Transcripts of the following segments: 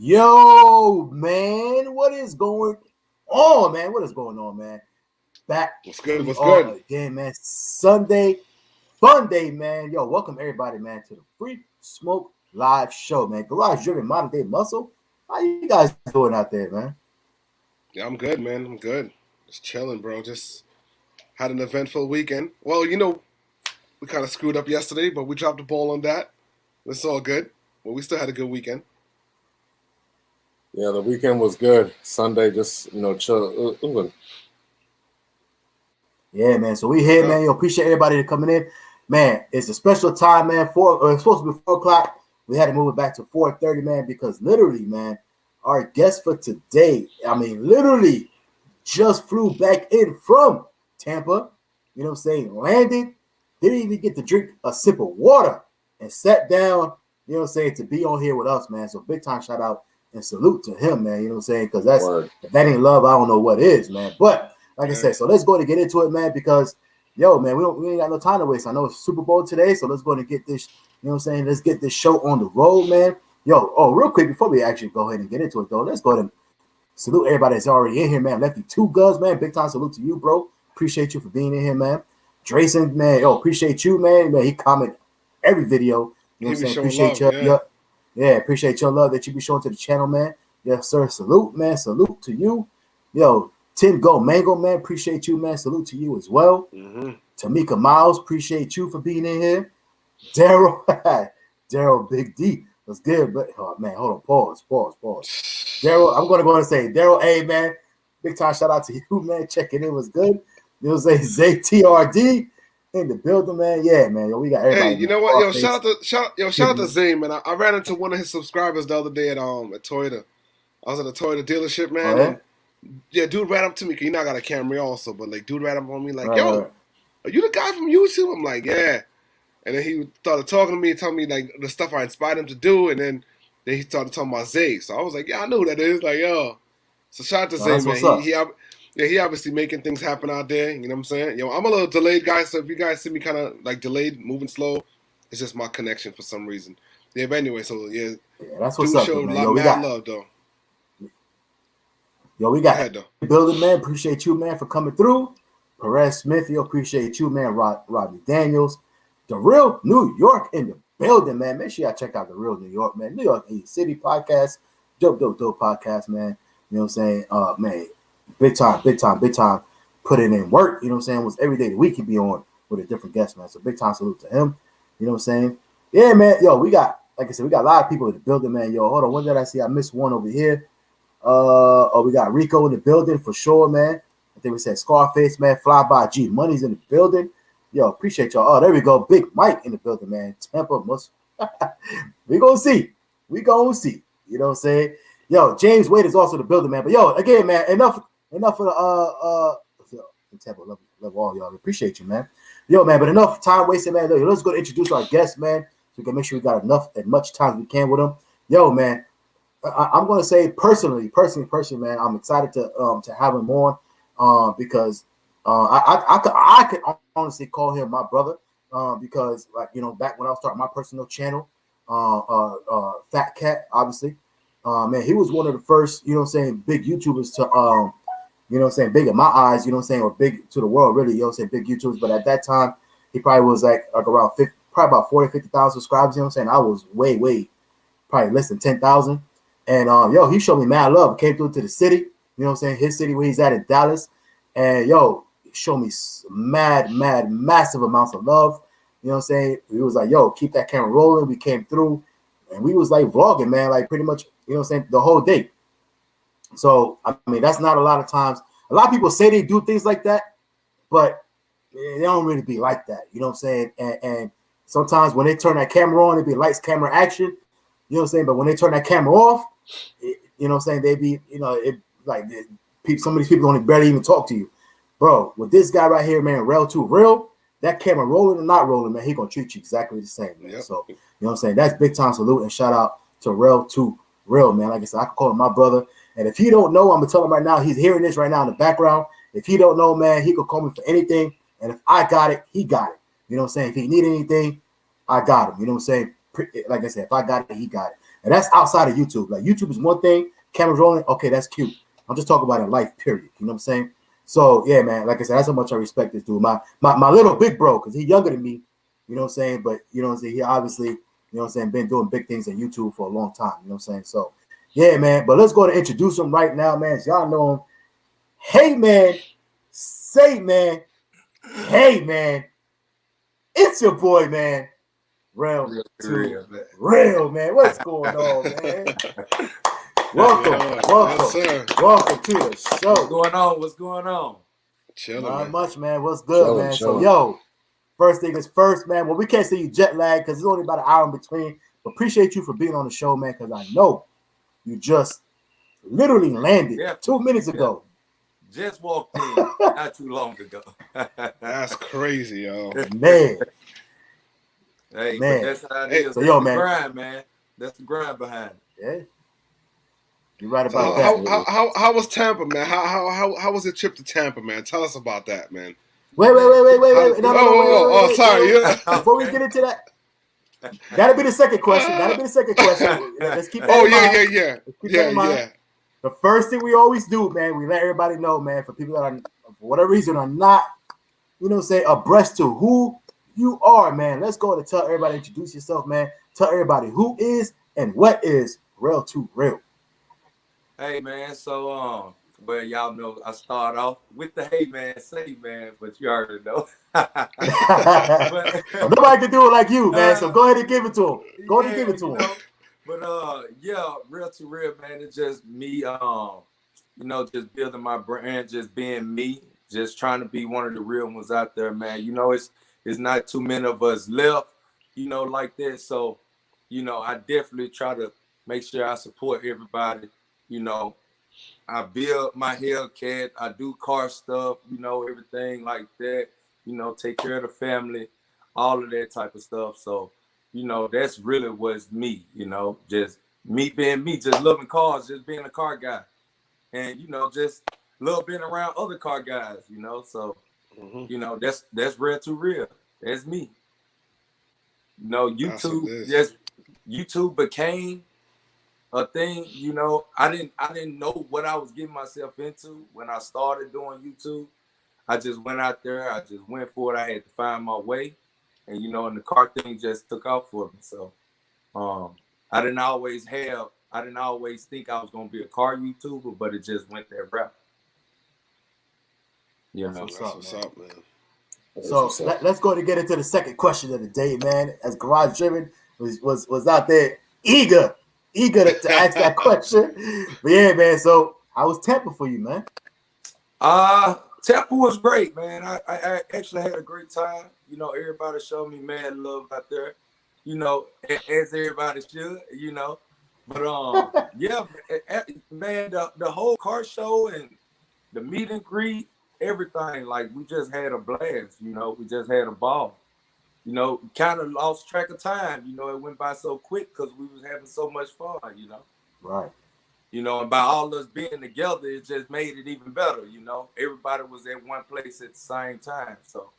Yo, man, what is going on, man? What is going on, man? Back What's good? What's all good? again, man. Sunday, fun day, man. Yo, welcome everybody, man, to the Free Smoke Live Show, man. Garage driven modern day muscle. How you guys doing out there, man? Yeah, I'm good, man. I'm good. Just chilling, bro. Just had an eventful weekend. Well, we kind of screwed up yesterday, but we dropped the ball on that. It's all good. Well, we still had a good weekend. Yeah, the weekend was good. Sunday, just chill. Yeah, man. So we here, man. Yo, appreciate everybody that coming in. Man, it's a special time, man. It's supposed to be 4 o'clock. We had to move it back to 4:30, man, because literally, man, our guest for today, literally just flew back in from Tampa. You know what I'm saying? Landed, didn't even get to drink a sip of water and sat down, you know what I'm saying, to be on here with us, man. So big time shout out and salute to him, man. You know what I'm saying? Because if that ain't love, I don't know what is, man. But like I said, so let's go to get into it, man, because yo, man, we ain't got no time to waste. I know it's Super Bowl today, so let's go and get this, you know what I'm saying? Let's get this show on the road, man. Yo, real quick, before we actually go ahead and get into it, though, let's go ahead and salute everybody that's already in here, man. Lefty Two Guns, man. Big time salute to you, bro. Appreciate you for being in here, man. Drayson, man. Yo, appreciate you, man. Man, he comment every video. You know what I'm saying? Appreciate your appreciate your love that you be showing to the channel, man. Yes, sir. Salute, man. Salute to you. Yo, Tim Go Mango, man. Appreciate you, man. Salute to you as well. Mm-hmm. Tamika Miles, appreciate you for being in here. Daryl Big D. What's good? But man, hold on. Pause. Daryl, I'm gonna go and say, Daryl, hey man, big time shout out to you, man. Checking in was good. You know, say Zay TRD in the building, man. Yeah, man. Yo, we got everybody. Hey, you know what? Yo, shout out to Zay, man. I ran into one of his subscribers the other day at Toyota. I was at a Toyota dealership, man. Oh, yeah? And dude ran up to me, cause I got a Camry also, but like dude ran up on me like, yo, are you the guy from YouTube? I'm like, yeah. And then he started talking to me, telling me like the stuff I inspired him to do, and then he started talking about Zay. So I was like, yeah, I know who that is. Like, yo. So shout out to Zay, man. He obviously making things happen out there. You know what I'm saying? Yo, I'm a little delayed guy, so if you guys see me kind of like delayed, moving slow, it's just my connection for some reason. Yeah, but anyway, so yeah that's what's up, man. Yo, we got love though. Yo, we got building, man. Appreciate you, man, for coming through. Perez Smith, yo, appreciate you, man. Rodney Daniels, the Real New York in the building, man. Make sure y'all check out the Real New York, man. New York City podcast, dope podcast, man. You know what I'm saying? Man, big time. Putting in work. You know what I'm saying? Was every day of the week he be on with a different guest, man. So big time salute to him. You know what I'm saying? Yeah, man. Yo, we got, like I said, we got a lot of people in the building, man. Yo, hold on. What did I see? I missed one over here. We got Rico in the building for sure, man. I think we said Scarface, man. Fly by G Money's in the building. Yo, appreciate y'all. Oh, there we go. Big Mike in the building, man. Tampa must. we gonna see. You know what I'm saying? Yo, James Wade is also in the building, man. But yo, again, man, enough for the Tampa. Love all y'all. Appreciate you, man. Yo, man, but enough time wasted, man. Yo, let's go to introduce our guest, man. So we can make sure we got as much time as we can with him. Yo, man. I'm gonna say personally, man, I'm excited to have him on because I could honestly call him my brother because like back when I was starting my personal channel, FaTKaT, obviously, man, he was one of the first big YouTubers to big in my eyes, or big to the world really, big YouTubers. But at that time, he probably was like around probably about 40,000-50,000 subscribers. I was way probably less than 10,000. And he showed me mad love. Came through to the city, his city where he's at in Dallas. And he showed me massive amounts of love. He was like, yo, keep that camera rolling. We came through and we was like vlogging, man, like pretty much, the whole day. So that's not a lot of times. A lot of people say they do things like that, but they don't really be like that. You know what I'm saying? And sometimes when they turn that camera on, it be lights, camera, action. You know what I'm saying? But when they turn that camera off, they be, some of these people don't barely even talk to you. Bro, with this guy right here, man, Rell too, Rell, that camera rolling or not rolling, man, he gonna treat you exactly the same, man. Yep. So, you know what I'm saying? That's big time salute and shout out to Rell too, Rell, man. Like I said, I can call him my brother. And if he don't know, I'm gonna tell him right now, he's hearing this right now in the background. If he don't know, man, he could call me for anything. And if I got it, he got it. You know what I'm saying? If he need anything, I got him. You know what I'm saying? Like I said, if I got it, he got it. And that's outside of YouTube. Like YouTube is one thing, cameras rolling, okay, that's cute. I'm just talking about in life, period. You know what I'm saying? So yeah, man, like I said, that's how much I respect this dude. My little big bro, because he's younger than me, you know what I'm saying? But you know what I'm saying, he obviously, you know what I'm saying, been doing big things on YouTube for a long time. You know what I'm saying? So yeah, man. But let's go to introduce him right now, man. So y'all know him. Hey man, say man, hey man, it's your boy, man. Rell to Rell, man. What's going on, man? Welcome to the show. What's going on? Chilling, Not man. much, man. What's good, man? Chilling. So, yo, first thing is first, man. Well, we can't say you jet lag because it's only about an hour in between. But appreciate you for being on the show, man, because I know you just literally landed 2 minutes ago. Just walked in not too long ago. That's crazy, yo. Man. Hey, man. But that's how it is. So, that's yo, the man. grind, man. That's the grind behind it. Yeah. You're right So about that. how was Tampa, man? How was the trip to Tampa, man? Tell us about that, man. Wait. No, Sorry. Before we get into that, that'll be the second question. Let's keep that in mind. Yeah. Let's keep that in mind. The first thing we always do, man, we let everybody know, man, for people that are, for whatever reason, are not, you know, say abreast to who you are, man. Let's go and tell everybody, introduce yourself, man. Tell everybody who is and what is Rell to Rell. Hey, man. So, well, y'all know I start off with the hey, man, say, man, but you already know. But, nobody can do it like you, man. So go ahead and give it to him. Go ahead and give it to him. Know, but yeah, Rell to Rell, man. It's just me, you know, just building my brand, just being me, just trying to be one of the real ones out there, man. You know, it's not too many of us left, you know, like that. So, you know, I definitely try to make sure I support everybody. You know, I build my FaTKaT, I do car stuff, you know, everything like that, you know, take care of the family, all of that type of stuff. So, you know, that's really what's me, you know, just me being me, just loving cars, just being a car guy. And, you know, just love being around other car guys, you know. So, you know, that's Rell to Rell. That's me. You know, YouTube became a thing, you know. I didn't know what I was getting myself into when I started doing YouTube. I just went out there, I just went for it. I had to find my way. And you know, and the car thing just took off for me. So I didn't always think I was gonna be a car YouTuber, but it just went that route. You know, that's what's up, man. So let's go to get into the second question of the day, man. As Garage Driven was out there eager to ask that question. But yeah, man. So how was Tampa for you, man? Tampa was great, man. I actually had a great time. You know, everybody showed me mad love out there. You know, as everybody should. You know, but yeah, man. The whole car show and the meet and greet, everything. Like we just had a blast. You know, we just had a ball. You know, kind of lost track of time. You know, it went by so quick because we was having so much fun. You know, right. You know, and by all us being together, it just made it even better. You know, everybody was at one place at the same time. So,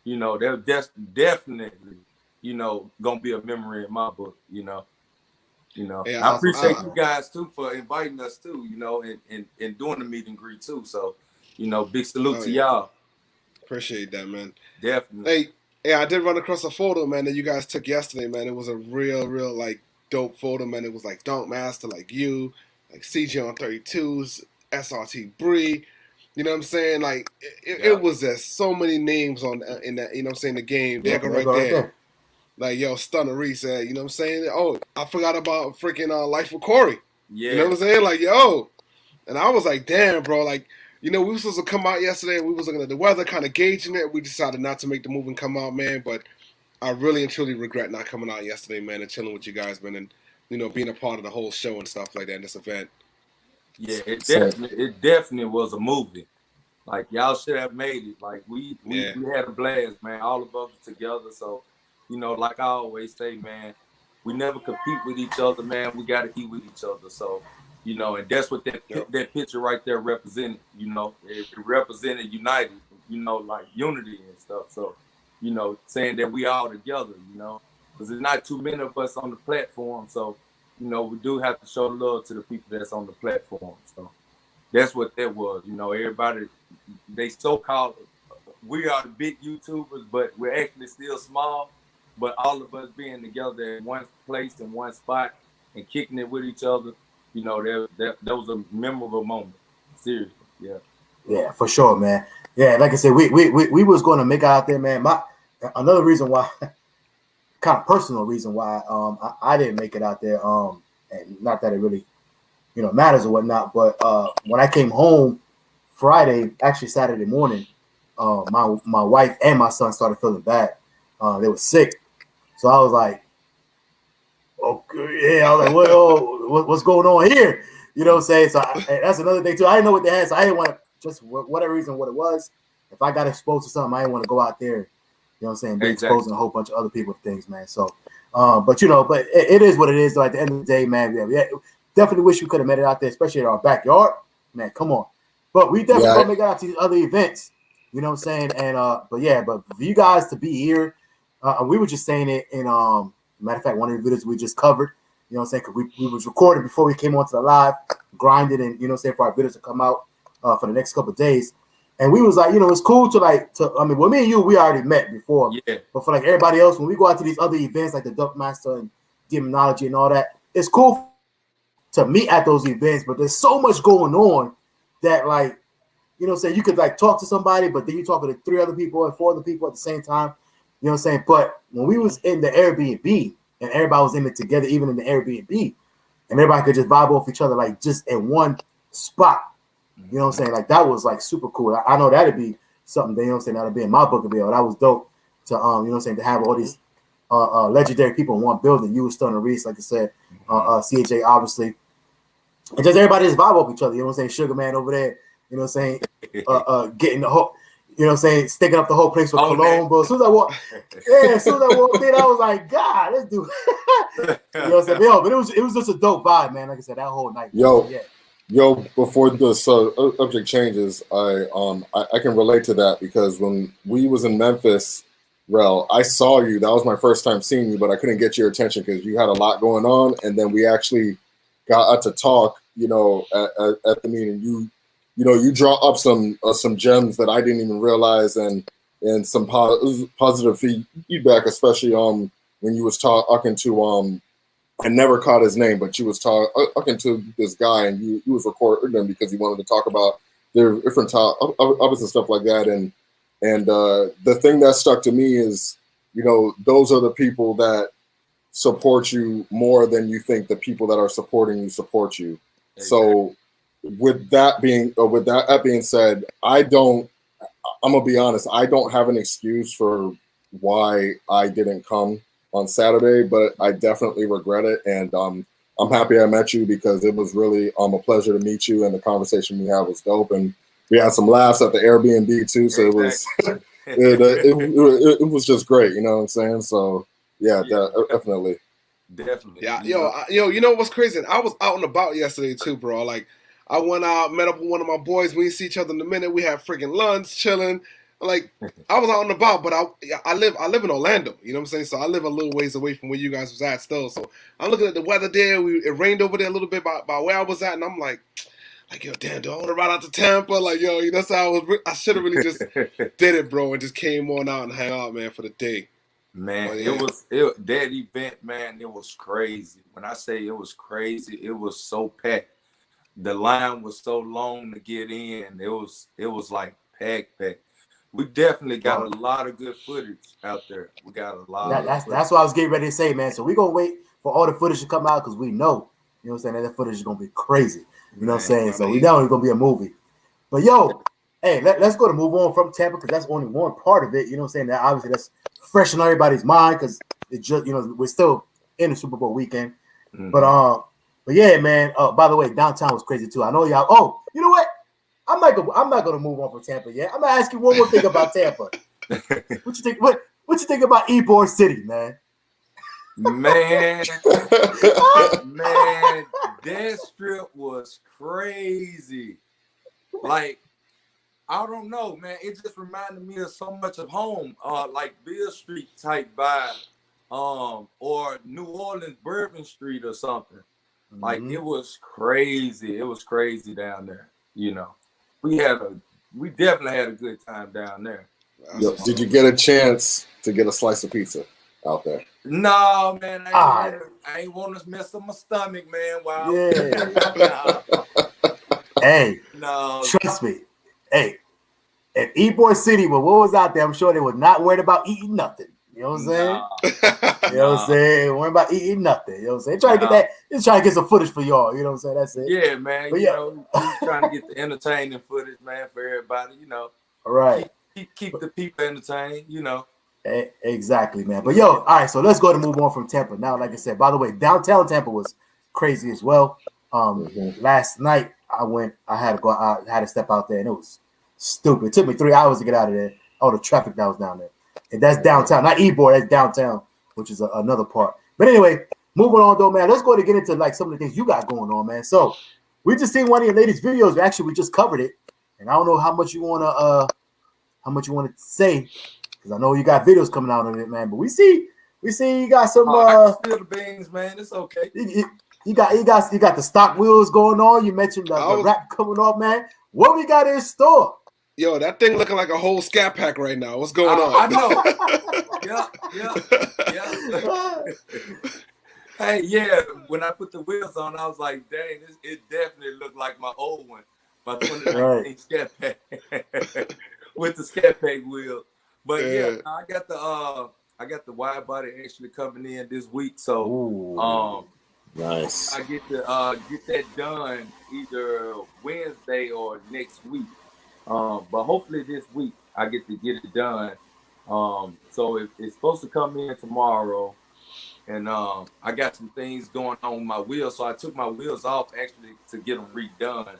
you know, that's definitely, you know, gonna be a memory in my book. You know, Yeah, I appreciate you guys too for inviting us too. You know, and doing the meet and greet too. So, you know, big salute to y'all. Appreciate that, man. Definitely. Hey, I did run across a photo, man, that you guys took yesterday, man. It was a real like dope photo, man. It was like Dunk Master, like you, like CJ on 32s, SRT Bree. You know what I'm saying? Like it was just so many names on in that. You know what I'm saying? The game, there go right there. Like yo, Stunner Reese said. You know what I'm saying? Oh, I forgot about freaking Life with Corey. Yeah. You know what I'm saying? Like yo, and I was like, damn, bro, like. You know, we were supposed to come out yesterday. We was looking at the weather, kind of gauging it. We decided not to make the move and come out, man. But I really and truly regret not coming out yesterday, man, and chilling with you guys, man, and, you know, being a part of the whole show and stuff like that in this event. Yeah, it definitely was a movie. Like, y'all should have made it. Like, we had a blast, man. All of us together. So, you know, like I always say, man, we never compete with each other, man. We got to eat with each other. So, you know, and that's what that picture right there represented. You know, it represented united, you know, like unity and stuff. So, you know, saying that we all together, you know, because there's not too many of us on the platform. So, you know, we do have to show love to the people that's on the platform. So that's what that was. You know, everybody, they so-called, we are the big YouTubers, but we're actually still small. But all of us being together in one place in one spot and kicking it with each other, you know, that was a memorable moment. Seriously, yeah. Yeah, for sure, man. Yeah, like I said, we was going to make it out there, man. Another reason why, kind of personal reason why I didn't make it out there, and not that it really, you know, matters or whatnot, but when I came home Friday, actually Saturday morning, my wife and my son started feeling bad. They were sick, so I was like, okay, yeah, I was like, what's going on here? You know what I'm saying? So that's another thing too. I didn't know what they had, so I didn't want to, just whatever reason what it was. If I got exposed to something, I didn't want to go out there. You know what I'm saying? Be exposing a whole bunch of other people to things, man. So, but you know, but it is what it is. So at the end of the day, man, yeah, definitely wish we could have made it out there, especially in our backyard. Man, come on. But we definitely gonna make it out to these other events. You know what I'm saying? And but for you guys to be here, we were just saying it in matter of fact, one of the videos we just covered. You know what I'm saying? Because we was recording before we came onto the live, grinded, and you know what I'm saying, for our videos to come out for the next couple of days. And we was like, you know, it's cool to I mean, well, me and you, we already met before. Yeah. But for like everybody else, when we go out to these other events like the Duck Master and Demonology and all that, it's cool to meet at those events. But there's so much going on that, like, you know what I'm saying, you could like talk to somebody, but then you talking to 3 other people and 4 other people at the same time. You know what I'm saying? But when we was in the Airbnb and everybody was in it together, even in the Airbnb, and everybody could just vibe off each other, like just in one spot. You know what I'm saying? Like that was like super cool. I know that'd be something, you know what I'm saying, that'd be in my book of video. That was dope to you know what I'm saying, to have all these legendary people in one building. You, Stone and Reese, like I said, CJ obviously. And just everybody just vibe off each other, you know what I'm saying? Sugar Man over there, you know what I'm saying, getting the whole, you know what I'm saying, sticking up the whole place with cologne, bro. As soon as I walked in, I was like, God, let's do it. You know what I'm saying? Yo, but it was just a dope vibe, man. Like I said, that whole night. Yo, before the subject changes, I can relate to that because when we was in Memphis, Rell, I saw you. That was my first time seeing you, but I couldn't get your attention because you had a lot going on. And then we actually got to talk, you know, at the meeting. You know, you draw up some gems that I didn't even realize, and some positive feedback, especially when you was talking to I never caught his name, but you was talking to this guy, and you was recording him because he wanted to talk about their different topics and stuff like that. And the thing that stuck to me is, you know, those are the people that support you more than you think the people that are supporting you support you. Exactly. So with that being said, I'm gonna be honest, I don't have an excuse for why I didn't come on Saturday, but I definitely regret it. And I'm happy I met you because it was really a pleasure to meet you, and the conversation we had was dope. And we had some laughs at the Airbnb too, so exactly. it was just great, you know what I'm saying? So yeah. Definitely. Yeah, yo, you know what's crazy? I was out and about yesterday too, bro. Like I went out, met up with one of my boys. We didn't see each other in a minute. We had freaking lunch, chilling. Like I was out and about, but I live in Orlando. You know what I'm saying? So I live a little ways away from where you guys was at still. So I'm looking at the weather there. It rained over there a little bit by where I was at, and I'm like, yo, damn, do I want to ride out to Tampa? Like, yo, you know, so I should have really just did it, bro, and just came on out and hang out, man, for the day. Man, that event, man, it was crazy. When I say it was crazy, it was so packed. The line was so long to get in. It was like packed. We definitely got a lot of good footage out there. We got a lot. That's what I was getting ready to say, man. So we're gonna wait for all the footage to come out because we know, you know what I'm saying, that footage is gonna be crazy. You know what I'm saying? So we know it's gonna be a movie. But yo, hey, let's go to move on from Tampa because that's only one part of it. You know what I'm saying? That obviously that's fresh in everybody's mind because it just, you know, we're still in the Super Bowl weekend. Mm-hmm. But yeah, man. By the way, downtown was crazy too. I know y'all. Oh, you know what? I'm not gonna move on from Tampa yet. I'm gonna ask you one more thing about Tampa. What you think? What you think about Ybor City, man? Man, that strip was crazy. Like, I don't know, man. It just reminded me of so much of home, like Beale Street type vibe. or New Orleans Bourbon Street or something. Like Mhm. it was crazy. It was crazy down there. You know, we definitely had a good time down there. Yo, did you get a chance to get a slice of pizza out there? No, man, I ain't want to mess up my stomach, man. Wow. Yeah. Hey, No. trust me. Hey, if E-Boy City, but what was out there, I'm sure they were not worried about eating nothing. You know what I'm saying? You know what I'm saying? Worried about eating nothing. You know what I'm saying? Trying to get that, just trying to get some footage for y'all. You know what I'm saying? That's it. Yeah, man. But you know, he's trying to get the entertaining footage, man, for everybody. You know, all right. Keep the people entertained. You know. Exactly, man. But yo, all right. So let's go to move on from Tampa now. Like I said, by the way, downtown Tampa was crazy as well. Last night I had to go. I had to step out there, and it was stupid. It took me 3 hours to get out of there. All the traffic that was down there, and that's downtown, not E-Boy. That's downtown, which is another part. But anyway, moving on though, man. Let's go to get into like some of the things you got going on, man. So we just seen one of your latest videos. Actually, we just covered it, and I don't know how much you wanna say, because I know you got videos coming out of it, man. But we see you got some. I can spill the beans, man. It's okay. You got the stock wheels going on. You mentioned the rap coming off, man. What we got in store? Yo, that thing looking like a whole scat pack right now. What's going on? I know. Yeah. Hey, yeah. When I put the wheels on, I was like, dang, it definitely looked like my old one, my 2019 scat pack with the scat pack wheel. But yeah, I got the wide body actually coming in this week, so nice. I get to get that done either Wednesday or next week. But hopefully this week I get to get it done. So it's supposed to come in tomorrow, and I got some things going on with my wheels, so I took my wheels off actually to get them redone.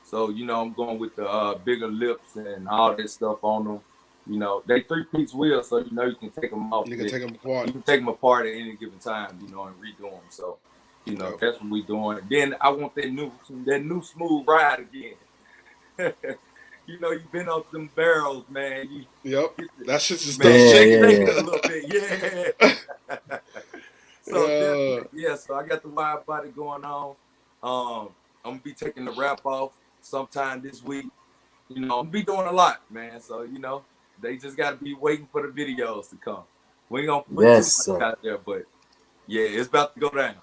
So you know I'm going with the bigger lips and all that stuff on them. You know, they 3-piece wheels, so you know you can take them off. You can take them apart. You can take them apart at any given time, you know, and redo them. So, you know, that's what we're doing. Then I want that new smooth ride again. You know, you've been up them barrels, man. That shit's just shaking a little bit. Yeah. So so I got the wide body going on. I'm gonna be taking the wrap off sometime this week. You know, I'm gonna be doing a lot, man. So you know, they just gotta be waiting for the videos to come. We ain't gonna put too much out there, but yeah, it's about to go down.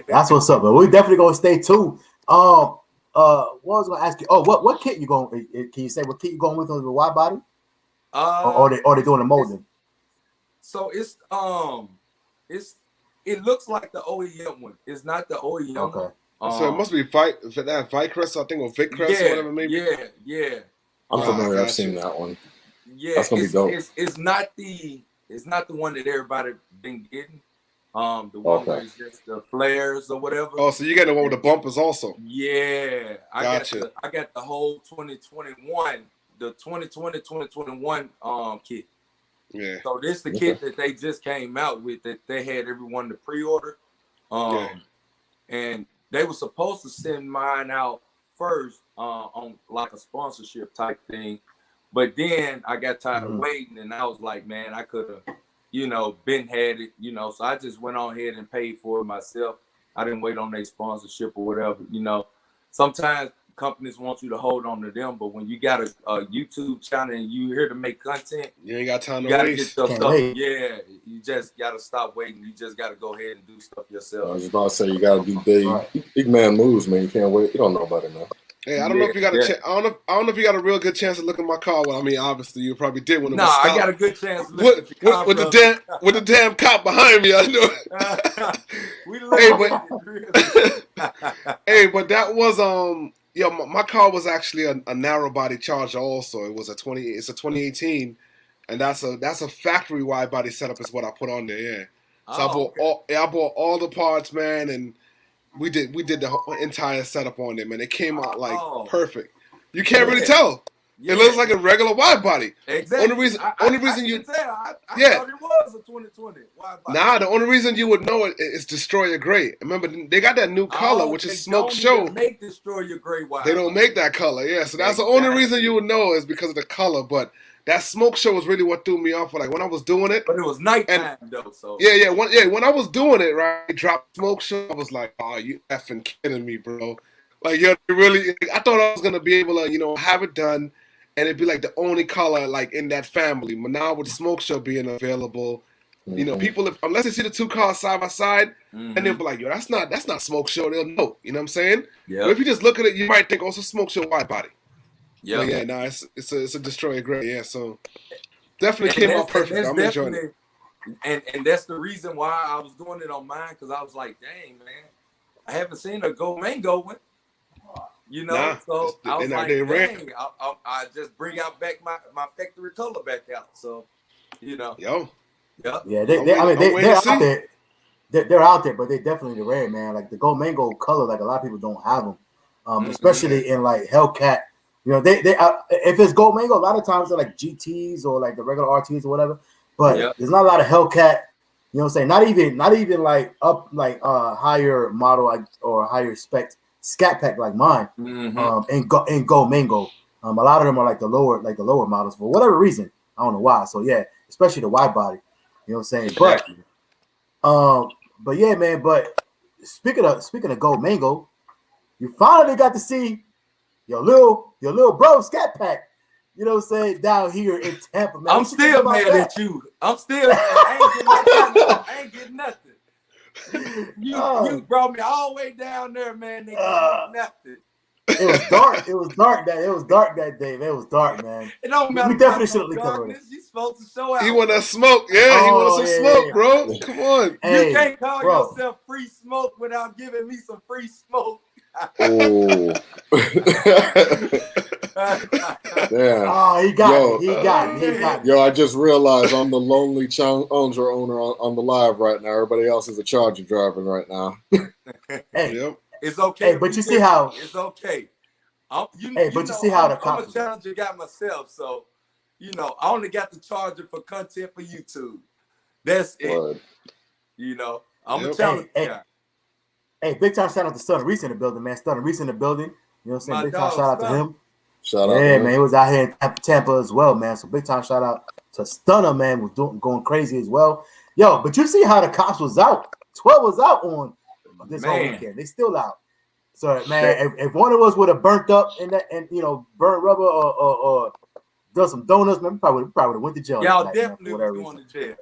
That's what's up, man. We definitely gonna stay tuned. What was I gonna ask you? Oh, what kit you going? Can you say what kit you going with on the wide body? Or they doing the molding? So it looks like the OEM one. It's not the OEM. Okay. So it must be FaTKaT, I think, or FaTKaT or whatever, maybe. Yeah. I'm familiar. I've seen that one. Yeah, that's gonna be dope. It's not the one that everybody been getting. The one where it's just the flares or whatever. Oh, so you got the one with the bumpers also? Yeah, I gotcha. I got the whole 2021, the 2020-2021 kit. Yeah. So this is the kit that they just came out with that they had everyone to pre-order. And they were supposed to send mine out first on like a sponsorship type thing. But then I got tired of waiting, and I was like, man, I could have, you know, been had it, you know. So I just went on ahead and paid for it myself. I didn't wait on their sponsorship or whatever, you know. Sometimes companies want you to hold on to them, but when you got a YouTube channel and you here to make content, you ain't got time to waste. Get your stuff. Yeah, you just got to stop waiting. You just got to go ahead and do stuff yourself. I was about to say you got to do big man moves, man. You can't wait. You don't know about it now. Hey, I don't know if you got a I don't know if you got a real good chance to look at my car. Well, I mean, obviously you probably did when it was stopped. I got a good chance to look at your car, with the damn cop behind me. I know. But that was my car was actually a narrow body Charger. Also, it was it's a 2018, and that's a factory wide body setup is what I put on there. Yeah. So I bought all the parts, man, and we did the whole entire setup on them, and it came out like perfect. You can't really tell. Yeah. It looks like a regular wide body. Exactly. Only reason you tell. I thought it was a 2020 wide body. Nah, the only reason you would know it is Destroyer Gray. Remember, they got that new color, which is Smoke Show. They make Destroyer Gray wide. They don't make that color, yeah. So that's the only reason you would know is because of the color. But that smoke show was really what threw me off. Like when I was doing it, but it was nighttime though. So when I was doing it, right, dropped smoke show. I was like, oh, you effing kidding me, bro? Like, yo, really? I thought I was gonna be able to, have it done, and it'd be like the only color like in that family. But now with smoke show being available, people unless they see the two cars side by side, and they'll be like, yo, that's not smoke show. They'll know. You know what I'm saying? Yeah. But if you just look at it, you might think, oh, it's a smoke show wide body. Yeah. Yeah. No, it's a destroyer gray. Yeah. So definitely came out perfect. I'm enjoying it. And that's the reason why I was doing it on mine, because I was like, dang, man, I haven't seen a gold mango one. So I was like, dang, I just bring out back my factory color back out. So, Yo. Yeah, they're out there. They're out there, but they're definitely rare, man. Like the gold mango color, like a lot of people don't have them, especially in like Hellcat. They if it's gold mango, a lot of times they're like GTs or like the regular RTs or whatever. But there's not a lot of Hellcat. You know what I'm saying? Not even like up like higher model or higher spec scat pack like mine. And gold mango. A lot of them are like the lower models for whatever reason. I don't know why. So yeah, especially the wide body. You know what I'm saying? Exactly. But yeah, man. But speaking of gold mango, you finally got to see your little bro scat pack. You know what I'm saying? Down here in Tampa, man. I'm still mad at you. I'm still mad. I ain't getting nothing. You brought me all the way down there, man. They got nothing. It was dark. It was dark that day. It was dark, man. It don't matter. We definitely should have covered it. You supposed to show out. He want that smoke. Yeah, he wanted some smoke, bro. Come on. You can't call yourself free smoke without giving me some free smoke. Oh. Damn. Oh, he got it. Yo, I just realized I'm the lonely Challenger owner on the live right now. Everybody else is a Charger driving right now. Hey, it's okay. Hey, but you see how it's okay. You see how the I'm a Challenger guy myself, so I only got the Charger for content for YouTube. That's it. I'm a Challenger guy. Hey, big time shout out to Stunner Reese in the building, man. Stunner Reese in the building. You know what I'm saying? Big time shout out to him. Shout out. Yeah, man. He was out here in Tampa as well, man. So big time shout out to Stunner, man. Was going crazy as well. Yo, but you see how the cops was out. 12 was out on this whole weekend. They still out. So man, if one of us would have burnt up in that and burnt rubber or done some donuts, man, we probably would have went to jail. Y'all definitely was going to jail.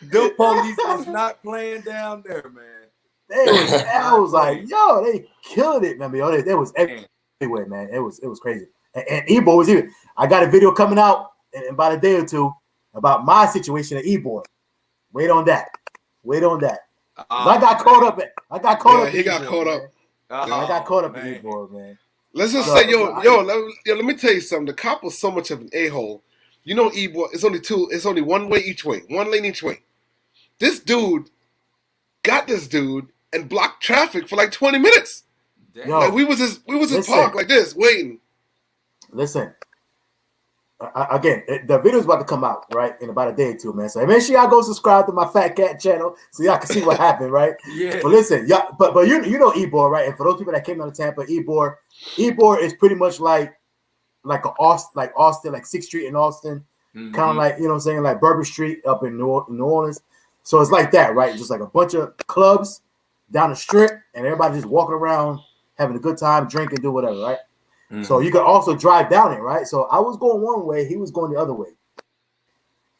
The police was not playing down there, man. I was like, yo, they killed it, man. They was everywhere, man. It was crazy. And Ebo was even. I got a video coming out in about a day or two about my situation at Ebo. Wait on that. I got caught up. He got caught up. I got caught up in Ebo, man. Let's just say, let me tell you something. The cop was so much of an a-hole. Ebo, it's only one way each way, one lane each way. This dude got this dude and blocked traffic for like 20 minutes. Yo, like we was in park like this waiting. Listen, again, the video's about to come out right in about a day or two, man. So make sure y'all go subscribe to my FaTKaT channel so y'all can see what happened, right? Yeah. But listen, but Ybor, right? And for those people that came out of Tampa, Ybor is pretty much like Austin, like 6th Street in Austin, kind of like what I'm saying, like Bourbon Street up in New Orleans. So it's like that, right? Just like a bunch of clubs down the strip, and everybody just walking around having a good time, drinking, do whatever, right? So you could also drive down it, right? So I was going one way, he was going the other way.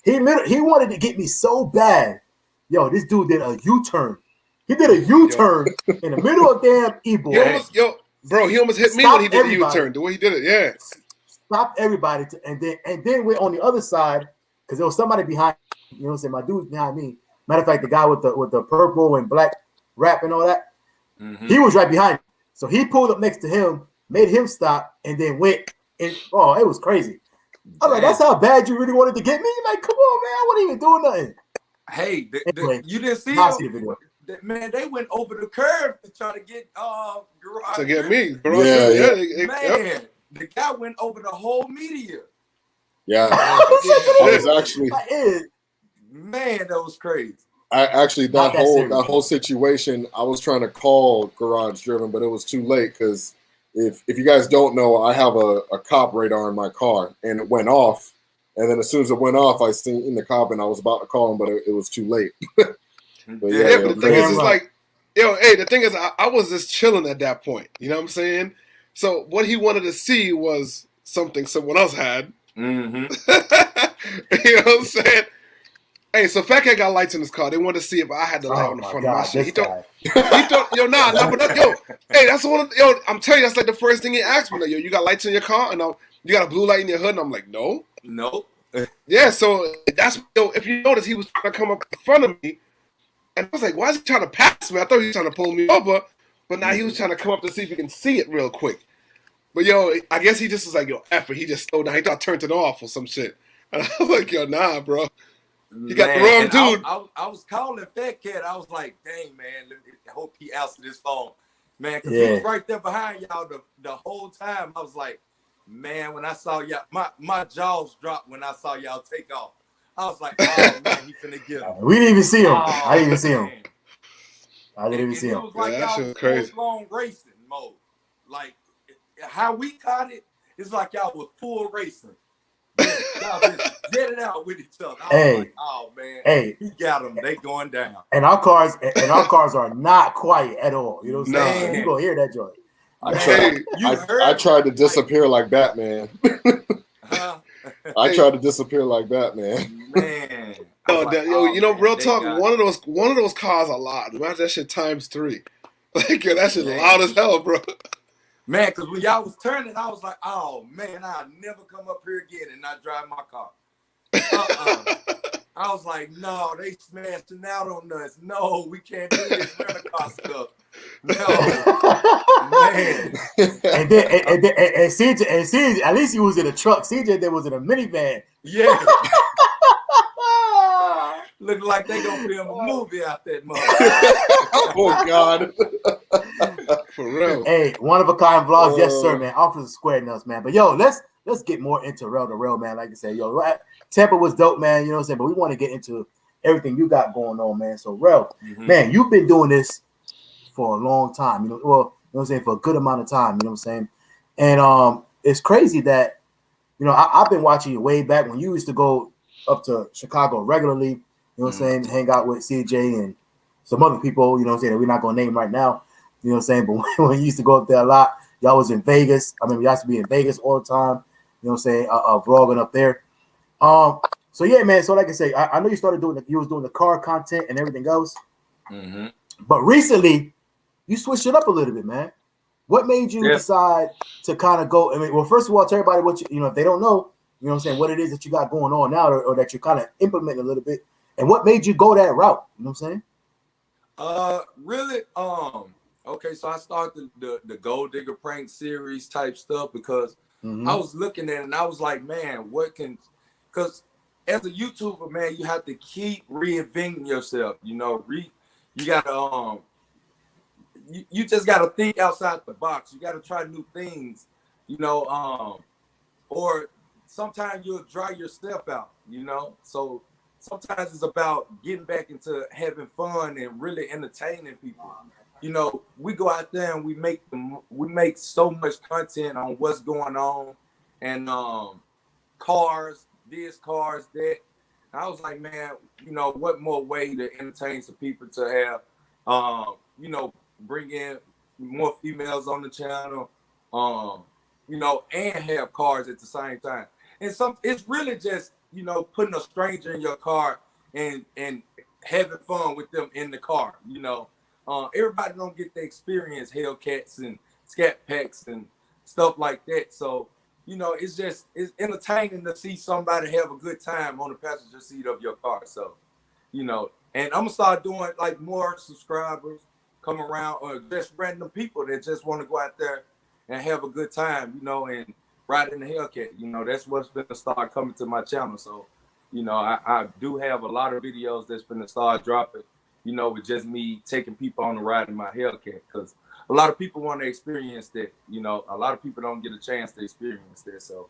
He wanted to get me so bad. Yo, this dude did a U-turn. He did a U-turn in the middle of damn Ebo. He almost hit me when he did the U-turn. The way he did it, yeah. Stopped everybody, and then went on the other side because there was somebody behind. You know what I'm saying? My dude's behind me. Matter of fact, the guy with the purple and black wrap and all that, he was right behind me. So he pulled up next to him, made him stop, and then went. And it was crazy. I was like, that's how bad you really wanted to get me? You're like, come on, man, I wasn't even doing nothing. Hey, Anyway, you didn't see the video. Man, they went over the curve to try to get garage. To get me. Man, the guy went over the whole media. Yeah. I was actually... Man, that was crazy. That whole situation, I was trying to call Garage Driven, but it was too late because if you guys don't know, I have a cop radar in my car, and it went off. And then as soon as it went off, I seen the cop, and I was about to call him, but it was too late. But the thing is, it's like, the thing is, I was just chilling at that point. You know what I'm saying? So what he wanted to see was something someone else had. Mm-hmm. You know what I'm saying? Hey, so FaTKaT got lights in his car. They wanted to see if I had the light on the front of my shit. He thought, hey, that's one of, I'm telling you, that's like the first thing he asked me. Like, you got lights in your car? And you got a blue light in your hood? And I'm like, no. Yeah, so that's, if you notice, he was trying to come up in front of me. And I was like, why is he trying to pass me? I thought he was trying to pull me over. But now he was trying to come up to see if he can see it real quick. But, I guess he just was like, effort. He just slowed down. He thought I turned it off or some shit. And I was like, nah, bro. You got the wrong dude. I was calling FaTKaT. I was like, dang, man, I hope he answered his phone. Man, because he was right there behind y'all the whole time. I was like, man, when I saw y'all, my jaws dropped when I saw y'all take off. I was like, oh, man, he finna get him. We didn't even see him. I didn't even see him. I didn't even see him. It was like y'all was full-blown racing mode. Like, how we caught it, it's like y'all was full racing. Y'all just jetted out with each other. I was like, oh man, he got them. They going down. And our cars are not quiet at all. You know what I'm saying? You gonna hear that joint. I tried to disappear like Batman. I tried to disappear like Batman. Man. Real talk. One of those cars a lot. Imagine that shit times 3. Like, that shit loud as hell, bro. Man, because when y'all was turning, I was like, oh, man, I'll never come up here again and not drive my car. I was like, no, they smashing out on us. No, we can't do this rental-car stuff. No. Man. And CJ, at least he was in a truck. CJ, there was in a minivan. Yeah. Looking like they gonna film a movie out that mother. Oh God. For real. Hey, one of a kind vlogs, yes sir, man. Officer Square Nuts, man. But let's get more into Rell to Rell, man. Like I said, Tampa was dope, man. You know what I'm saying? But we want to get into everything you got going on, man. So Rell, man, you've been doing this for a long time. You know what I'm saying, for a good amount of time. You know what I'm saying? And it's crazy that I've been watching you way back when you used to go up to Chicago regularly. You know what I'm saying? Hang out with CJ and some other people, you know what I'm saying, that we're not going to name right now. You know what I'm saying? But when you used to go up there a lot, y'all was in Vegas. I mean, we used to be in Vegas all the time. You know what I'm saying? Vlogging up there. So, yeah, man. So, like I say, I know you started you was doing the car content and everything else. Mm-hmm. But recently, you switched it up a little bit, man. What made you decide to kind of go? I mean, well, first of all, tell everybody what if they don't know, you know what I'm saying, what it is that you got going on now or that you're kind of implementing a little bit. And what made you go that route? You know what I'm saying? Really, okay, so I started the Gold Digger prank series type stuff because I was looking at it and I was like, man, because as a YouTuber, man, you have to keep reinventing yourself. You gotta you just gotta think outside the box. You gotta try new things, or sometimes you'll dry yourself out, so sometimes it's about getting back into having fun and really entertaining people. We go out there and we make so much content on what's going on and cars, that. And I was like, man, what more way to entertain some people to have, bring in more females on the channel, and have cars at the same time. And it's really just, putting a stranger in your car and having fun with them in the car. Everybody don't get to experience Hellcats and Scat Packs and stuff like that. So, it's entertaining to see somebody have a good time on the passenger seat of your car. So, and I'm gonna start doing like more subscribers come around or just random people that just want to go out there and have a good time, and ride in the Hellcat. That's what's gonna start coming to my channel. So, I do have a lot of videos that's gonna start dropping, with just me taking people on the ride in my Hellcat, because a lot of people want to experience that. A lot of people don't get a chance to experience that. So,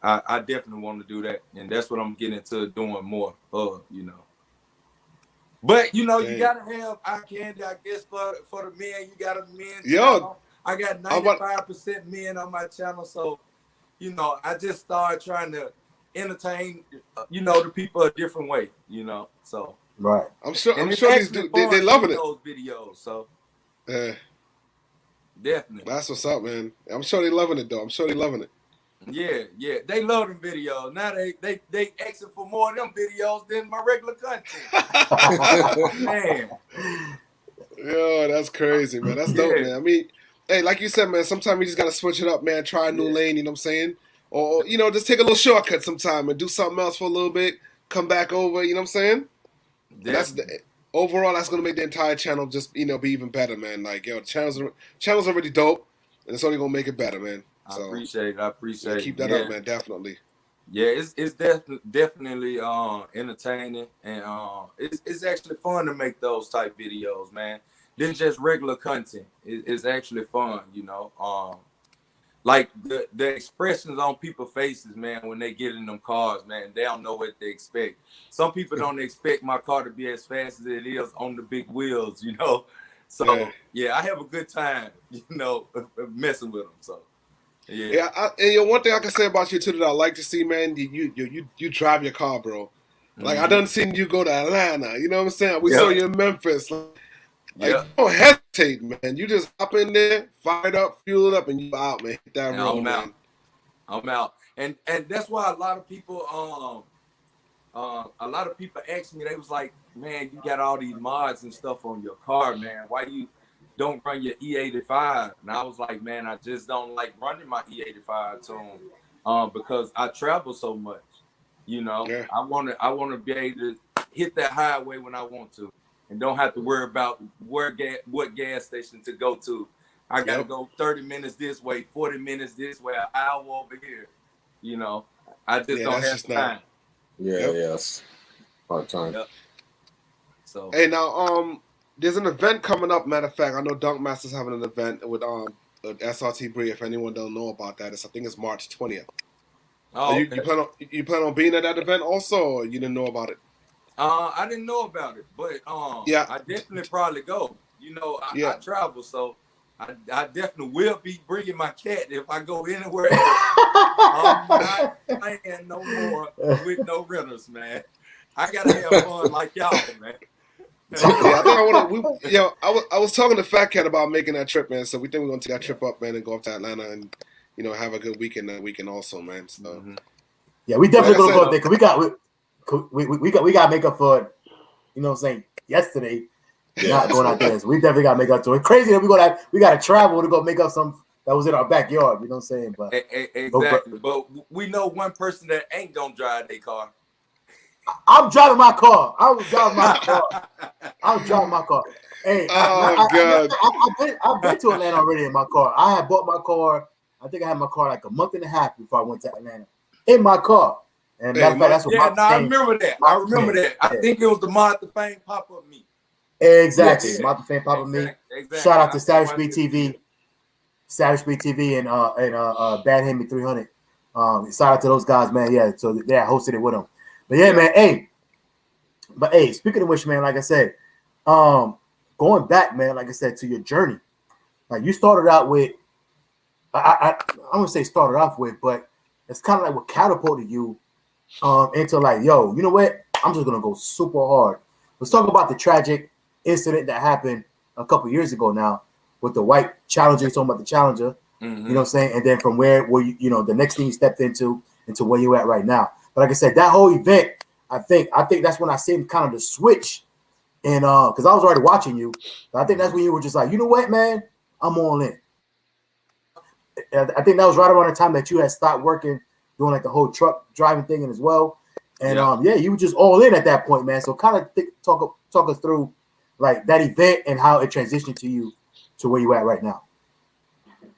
I definitely want to do that, and that's what I'm getting into doing more of. But you gotta have eye candy, I guess, for the men. You gotta men. I got 95% men on my channel, so you know, I just started trying to entertain, you know, the people a different way, you know. So right. I'm sure these dudes they loving loving it. Those videos, so Yeah, definitely. that's what's up, man. I'm sure they loving it though. I'm sure they loving it. Yeah, they love them videos. Now they asking for more of them videos than my regular content. Man. Yo, that's crazy, man. That's dope, man. I mean, hey, like you said, man, sometimes you just gotta switch it up, man. Try a new lane, you know what I'm saying? Or, you know, just take a little shortcut sometime and do something else for a little bit, come back over, you know what I'm saying? Overall, that's gonna make the entire channel just, you know, be even better, man. Like, yo, the channel's already dope, and it's only gonna make it better, man. So, I appreciate it. Keep that up, man, definitely. Yeah, it's definitely entertaining, and it's actually fun to make those type videos, man. Than just regular content. It's actually fun, you know. Like the expressions on people's faces, man, when they get in them cars, man, they don't know what they expect. Some people don't expect my car to be as fast as it is on the big wheels, you know. So yeah, I have a good time, you know, messing with them. So. Yeah, and you know, one thing I can say about you too that I like to see, man, you drive your car, bro. Like I done seen you go to Atlanta, you know what I'm saying? We saw you in Memphis. Like you don't hesitate, man. You just hop in there, fire it up, fuel it up, and you out, man. Hit that road, man. I'm out, and that's why a lot of people asked me. They was like, "Man, you got all these mods and stuff on your car, man. Why you don't run your E85?" And I was like, "Man, I just don't like running my E85 tune, because I travel so much. You know, I want to be able to hit that highway when I want to, and don't have to worry about what gas station to go to. I got to go 30 minutes this way, 40 minutes this way, an hour over here. You know, I just don't have time." Yes. Hard time. So hey, now there's an event coming up. Matter of fact, I know Dunk Master's having an event with SRT Bree. If anyone don't know about that, I think it's March 20th. Oh, you plan on being at that event also, or you didn't know about it? I didn't know about it, but I definitely probably go. You know, I travel, so I definitely will be bringing my cat if I go anywhere else. I'm not playing no more with no renters, man. I gotta have fun like y'all, man. I was talking to FaTKaT about making that trip, man. So we think we're gonna take that trip up, man, and go up to Atlanta and, you know, have a good weekend that weekend also, man. So yeah, we definitely gonna go up there because we got to make up for, you know what I'm saying, yesterday not going out there. So we definitely got to make up to it. Crazy that we got to travel to go make up some that was in our backyard. You know what I'm saying? But exactly. But we know one person that ain't gonna drive their car. I'm driving my car. I'm driving my car. Hey, God. I've been to Atlanta already in my car. I had bought my car. I think I had my car like a month and a half before I went to Atlanta in my car. And that's what I remember that. I think it was the Martha Fame pop-up meet. Exactly. Martha Fame pop-up meet. Exactly. Shout out to Savage Beat TV. Savage Beat TV and Bad Hemi 300. Shout out to those guys, man. Yeah, so I hosted it with them. But man, hey, speaking of which, man, like I said, going back, man, like I said, to your journey, like you started out with, I wouldn't say started off with, but it's kind of like what catapulted you into like, yo, you know what? I'm just gonna go super hard. Let's talk about the tragic incident that happened a couple years ago now with the white Challenger. You're talking about the Challenger, you know what I'm saying? And then from where you know, the next thing you stepped into where you're at right now. But like I said, that whole event, I think that's when I seen kind of the switch, and because I was already watching you, but I think that's when you were just like, you know what, man, I'm all in. I think that was right around the time that you had stopped working, doing like the whole truck driving thing as well, and you were just all in at that point, man. So kind of talk us through like that event and how it transitioned to you to where you at right now.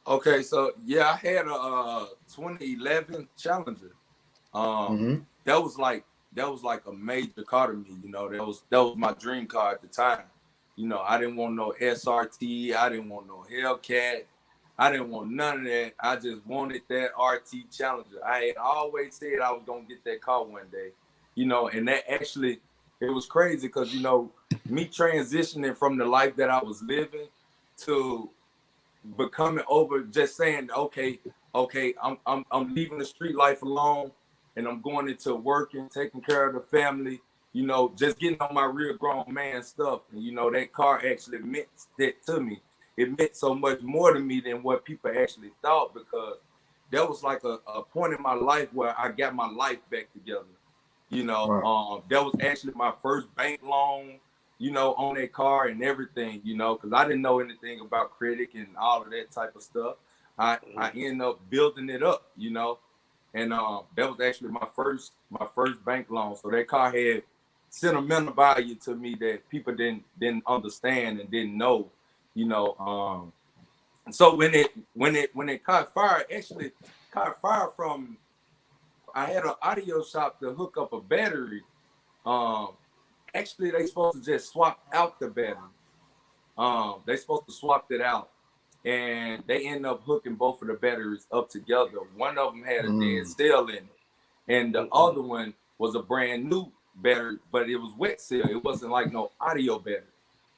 Okay, so yeah, I had a 2011 Challenger. That was like a major car to me, you know. That was my dream car at the time. You know, I didn't want no SRT, I didn't want no Hellcat, I didn't want none of that. I just wanted that RT Challenger. I had always said I was gonna get that car one day, you know. And that actually, it was crazy because, you know, me transitioning from the life that I was living to becoming over, just saying, okay, I'm leaving the street life alone, and I'm going into working, taking care of the family. You know, just getting on my real grown man stuff. And you know, that car actually meant that to me. It meant so much more to me than what people actually thought, because that was like a point in my life where I got my life back together. You know, that was actually my first bank loan, you know, on that car and everything, you know, because I didn't know anything about credit and all of that type of stuff. I ended up building it up, you know, and that was actually my first bank loan. So that car had sentimental value to me that people didn't understand and didn't know, you know. So when it caught fire, actually caught fire from, I had an audio shop to hook up a battery. Actually, they supposed to just swap out the battery. They supposed to swap it out, and they end up hooking both of the batteries up together. One of them had a dead cell in it, and the other one was a brand new battery, but it was wet cell. It wasn't like no audio battery.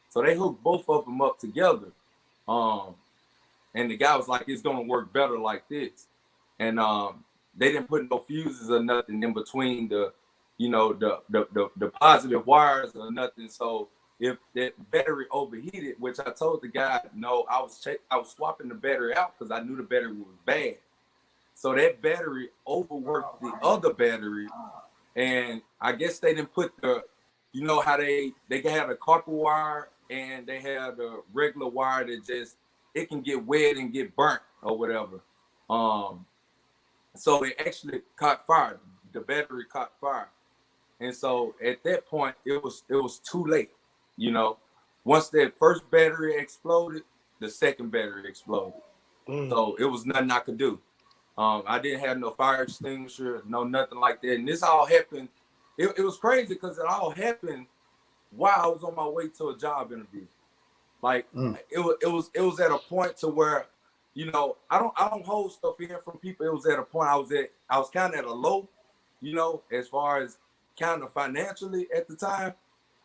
So they hooked both of them up together. And the guy was like, "It's gonna work better like this," and they didn't put no fuses or nothing in between the, you know, the positive wires or nothing. So if that battery overheated, which I told the guy, no, I was swapping the battery out because I knew the battery was bad. So that battery overworked the other battery, and I guess they didn't put the, you know how they had a copper wire and they had a regular wire that just, it can get wet and get burnt or whatever. So it actually caught fire. The battery caught fire. And so at that point, it was too late. You know, once that first battery exploded, the second battery exploded. So it was nothing I could do. I didn't have no fire extinguisher, no nothing like that. And this all happened. It was crazy because it all happened while I was on my way to a job interview. Like it was at a point to where, you know, I don't hold stuff in from people. It was at a point I was kind of at a low, you know, as far as kind of financially at the time.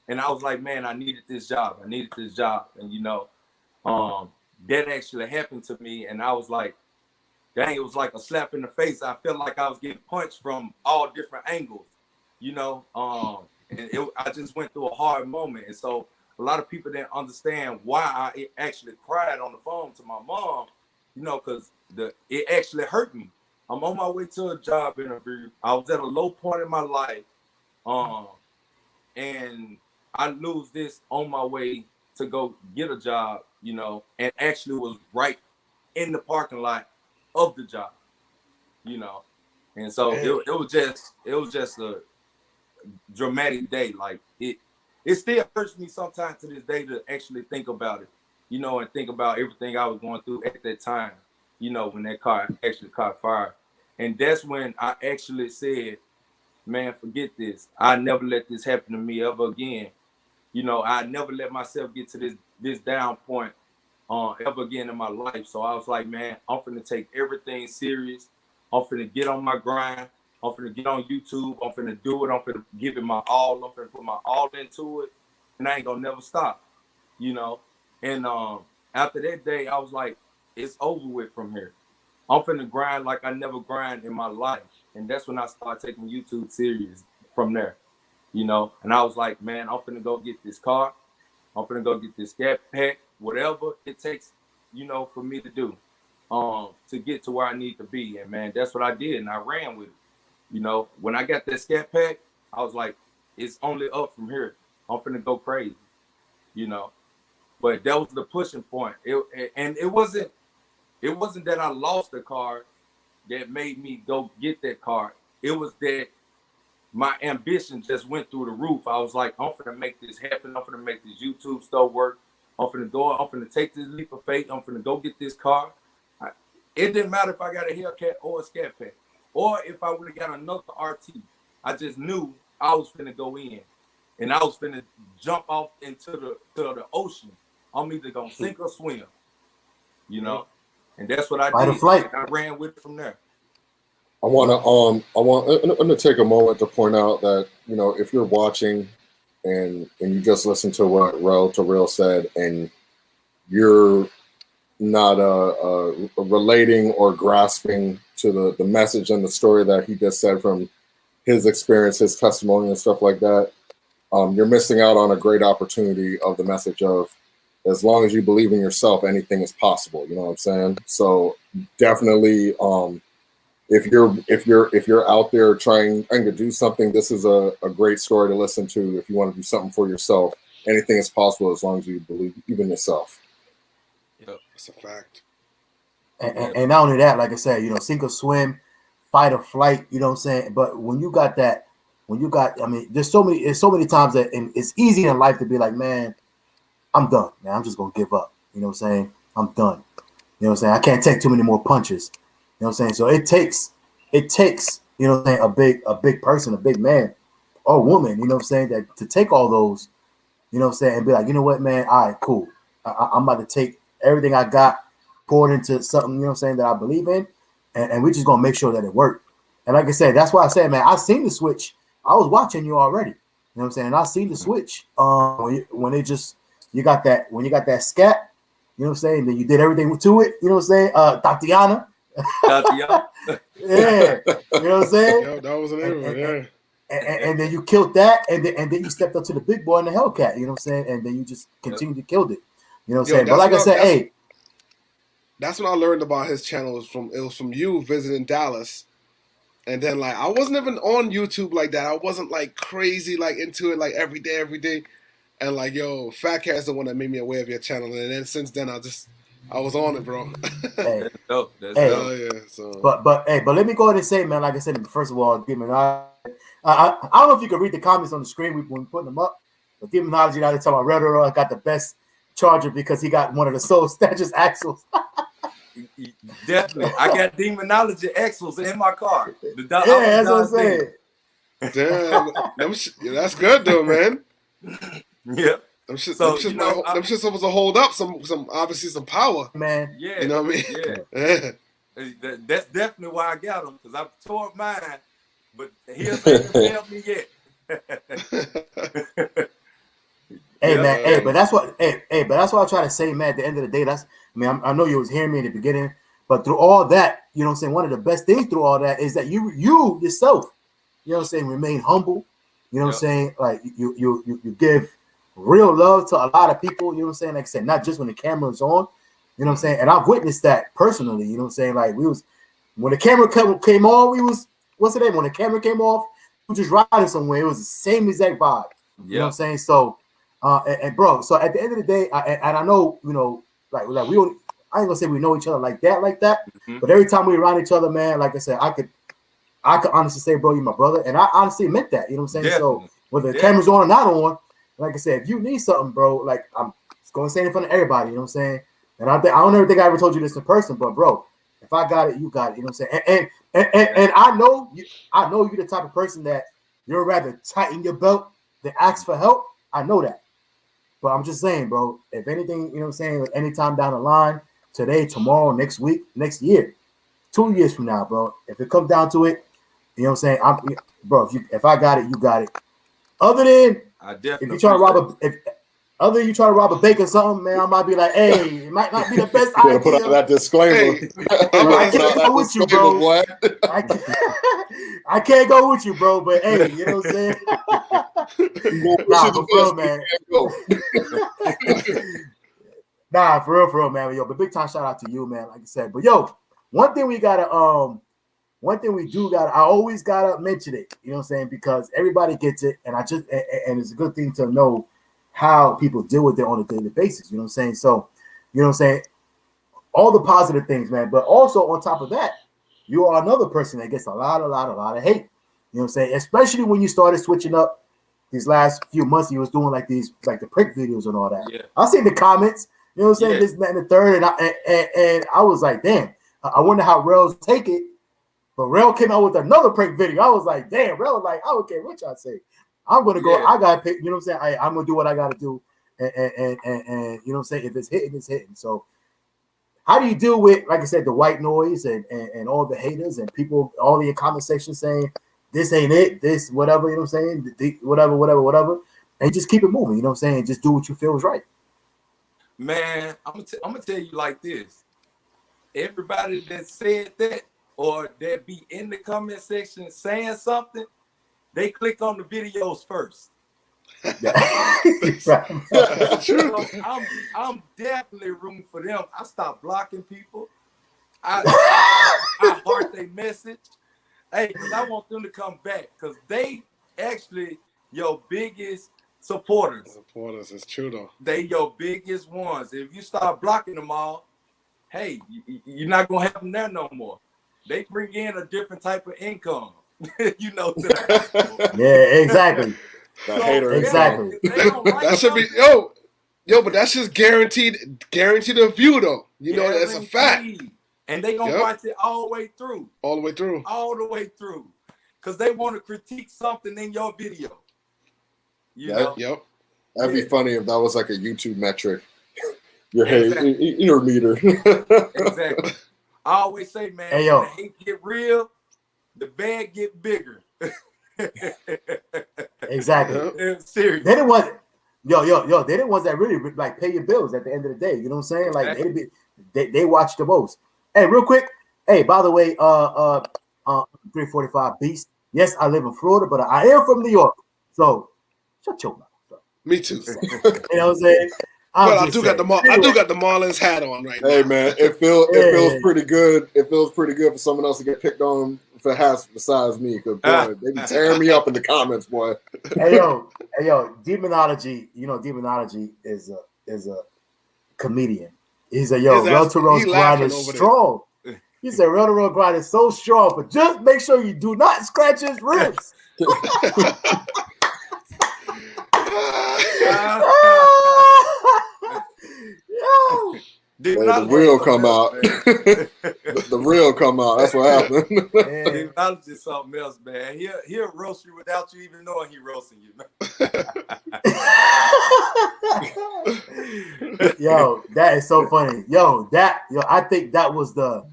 And I was like, man, I needed this job. And you know, that actually happened to me. And I was like, dang, it was like a slap in the face. I felt like I was getting punched from all different angles, you know. And I just went through a hard moment. And so a lot of people didn't understand why I actually cried on the phone to my mom, you know, because it actually hurt me. I'm on my way to a job interview. I was at a low point in my life, and I lose this on my way to go get a job, you know, and actually was right in the parking lot of the job, you know. And so it was just a dramatic day. Like it still hurts me sometimes to this day to actually think about it, you know, and think about everything I was going through at that time, you know, when that car actually caught fire. And that's when I actually said, man, forget this. I never let this happen to me ever again. You know, I never let myself get to this down point ever again in my life. So I was like, man, I'm finna take everything serious. I'm finna get on my grind. I'm finna get on YouTube. I'm finna do it. I'm finna give it my all. I'm finna put my all into it. And I ain't gonna never stop, you know. And after that day, I was like, it's over with from here. I'm finna grind like I never grind in my life. And that's when I started taking YouTube serious from there, you know. And I was like, man, I'm finna go get this car. I'm finna go get this scat pack, whatever it takes, you know, for me to do, to get to where I need to be. And man, that's what I did, and I ran with it. You know, when I got that scat pack, I was like, it's only up from here. I'm finna go crazy, you know. But that was the pushing point. It wasn't that I lost the car that made me go get that car. It was that my ambition just went through the roof. I was like, I'm finna make this happen. I'm finna make this YouTube stuff work. I'm finna take this leap of faith. I'm finna go get this car. It didn't matter if I got a Hellcat or a Scat Pack, or if I would have got another RT. I just knew I was finna go in, and I was finna jump off into the ocean. I'm either gonna sink or swim, you know. And that's what I did. Flight. I ran with it from there. I'm gonna take a moment to point out that, you know, if you're watching and you just listen to what Rell said, and you're not relating or grasping to the message and the story that he just said from his experience, his testimony, and stuff like that, you're missing out on a great opportunity of the message of, as long as you believe in yourself, anything is possible. You know what I'm saying? So definitely, if you're out there trying to do something, this is a great story to listen to. If you want to do something for yourself, anything is possible as long as you believe even yourself. Yep, that's a fact. And not only that, like I said, sink or swim, fight or flight. You know what I'm saying? But when you got, I mean, there's so many times that, and it's easy in life to be like, man, I'm done, man. I'm just gonna give up. You know what I'm saying? I'm done. You know what I'm saying? I can't take too many more punches. You know what I'm saying? So it takes, you know what I'm saying, a big person, a big man or woman, you know what I'm saying, that to take all those, you know what I'm saying, and be like, you know what, man, all right, cool. I'm about to take everything I got, pour it into something, you know what I'm saying, that I believe in, and we're just gonna make sure that it worked. And like I said, that's why I said, man, I seen the switch. I was watching you already. You know what I'm saying? And I seen the switch. When you got that scat, you know what I'm saying? Then you did everything to it, you know what I'm saying? Tatiana. Tatiana. Yeah. You know what I'm saying? Yo, that was an error, and then you killed that, and then you stepped up to the big boy in the Hellcat, you know what I'm saying? And then you just continued to kill it. You know what I'm saying? But like I said, hey. That's when I learned about his channel. It was from you visiting Dallas. And then like I wasn't even on YouTube like that. I wasn't like crazy like into it like every day. And like, yo, FaTKaT is the one that made me aware of your channel. And then since then I was on it, bro. Hey. That's dope. That's dope. Yeah, so. But let me go ahead and say, man, like I said, first of all, give me I don't know if you can read the comments on the screen when we putting them up, but give him knowledge. I tell my Rell got the best charger because he got one of the soul snatchers axles. Definitely. I got demonology axles in my car. That's what I'm saying. Damn, that's good though, man. Yeah. Them shit's supposed to hold up some obviously some power, man. Yeah, you know what I mean? Yeah. That's definitely why I got them, because I've tore mine, but he hasn't failed me yet. Hey man, but that's what I try to say, man. At the end of the day, I know you was hearing me in the beginning, but through all that, you know what I'm saying, one of the best things through all that is that you yourself, you know what I'm saying, remain humble. You know what I'm saying? Like you give real love to a lot of people, you know what I'm saying? Like I said, not just when the camera's on, you know what I'm saying? And I've witnessed that personally, you know what I'm saying? Like when the camera came on, what's the name? When the camera came off, we were just riding somewhere. It was the same exact vibe. You know what I'm saying? So, and bro, so at the end of the day, I know, you know, like we don't, I ain't gonna say we know each other like that, but every time we around each other, man, like I said, I could honestly say, bro, you're my brother, and I honestly meant that, you know what I'm saying? Definitely. So whether the camera's on or not on, like I said, if you need something, bro, like I'm just gonna say it in front of everybody, you know what I'm saying? And I don't ever think I ever told you this in person, but bro, if I got it, you got it, you know what I'm saying? And I know you're the type of person that you're rather tighten your belt than ask for help. I know that. But I'm just saying, bro, if anything, you know what I'm saying, anytime down the line, today, tomorrow, next week, next year, 2 years from now, bro, if it comes down to it, you know what I'm saying, bro, if I got it, you got it. Other than if you try to rob a bank or something, man, I might be like, hey, it might not be the best idea. Put out that disclaimer. I can't go with you, bro. I can't go with you, bro. But hey, you know what I'm saying? Nah, for real, man. Nah, for real, man. Yo, but big time shout out to you, man. Like I said, but yo, one thing we do gotta, I always gotta mention it. You know what I'm saying? Because everybody gets it, and and it's a good thing to know how people deal with it on a daily basis. You know what I'm saying? So, you know what I'm saying? All the positive things, man. But also on top of that, you are another person that gets a lot of hate. You know what I'm saying? Especially when you started switching up these last few months, you was doing like the prank videos and all that. Yeah. I seen the comments, you know what I'm saying? This, that, and the third, and I was like, damn, I wonder how Rell's take it. But Rell came out with another prank video. I was like, damn, Rell was like, I don't care what y'all say. I'm gonna go, I gotta pick, you know what I'm saying? I'm gonna do what I gotta do. And you know what I'm saying? If it's hitting, it's hitting. So how do you deal with, like I said, the white noise and all the haters and people, all in your comment section saying this ain't it, this whatever, you know what I'm saying? Whatever. And just keep it moving, you know what I'm saying? Just do what you feel is right. Man, I'm gonna tell you like this. Everybody that said that or that be in the comment section saying something, they click on the videos first. So I'm definitely rooting for them. I stopped blocking people. I heart their message. Hey, because I want them to come back because they actually your biggest supporters. Supporters, it's true though. They your biggest ones. If you start blocking them all, hey, you're not gonna have them there no more. They bring in a different type of income. You know. Yeah, exactly. Exactly. That should be but that's just guaranteed a view though. You know, that's a fact. And they gonna watch it all the way through. All the way through. All the way through. Because they want to critique something in your video. You know? Yep. That'd be funny if that was like a YouTube metric. Your your meter. Exactly. I always say, man, when the hate get real, the bag get bigger. Exactly. Serious. They didn't want they didn't want that really like pay your bills at the end of the day. You know what I'm saying? Like they watch the most. Hey, real quick. Hey, by the way, 345 Beast. Yes, I live in Florida, but I am from New York. So shut your mouth. Me too. You know what I'm saying? But I do got the Marlins hat on right now. Hey man, it feels pretty good. It feels pretty good for someone else to get picked on for hats besides me. Because boy, they be tearing me up in the comments, boy. Hey yo, Demonology. You know, Demonology is a comedian. He's a Rell to Rell's grind is strong. He said Rell to Rell grind is so strong, but just make sure you do not scratch his ribs. The real come out. The real come out. That's what happened. Demonology is something else, man. He'll roast you without you even knowing he roasting you, man. Yo, that is so funny. I think that was the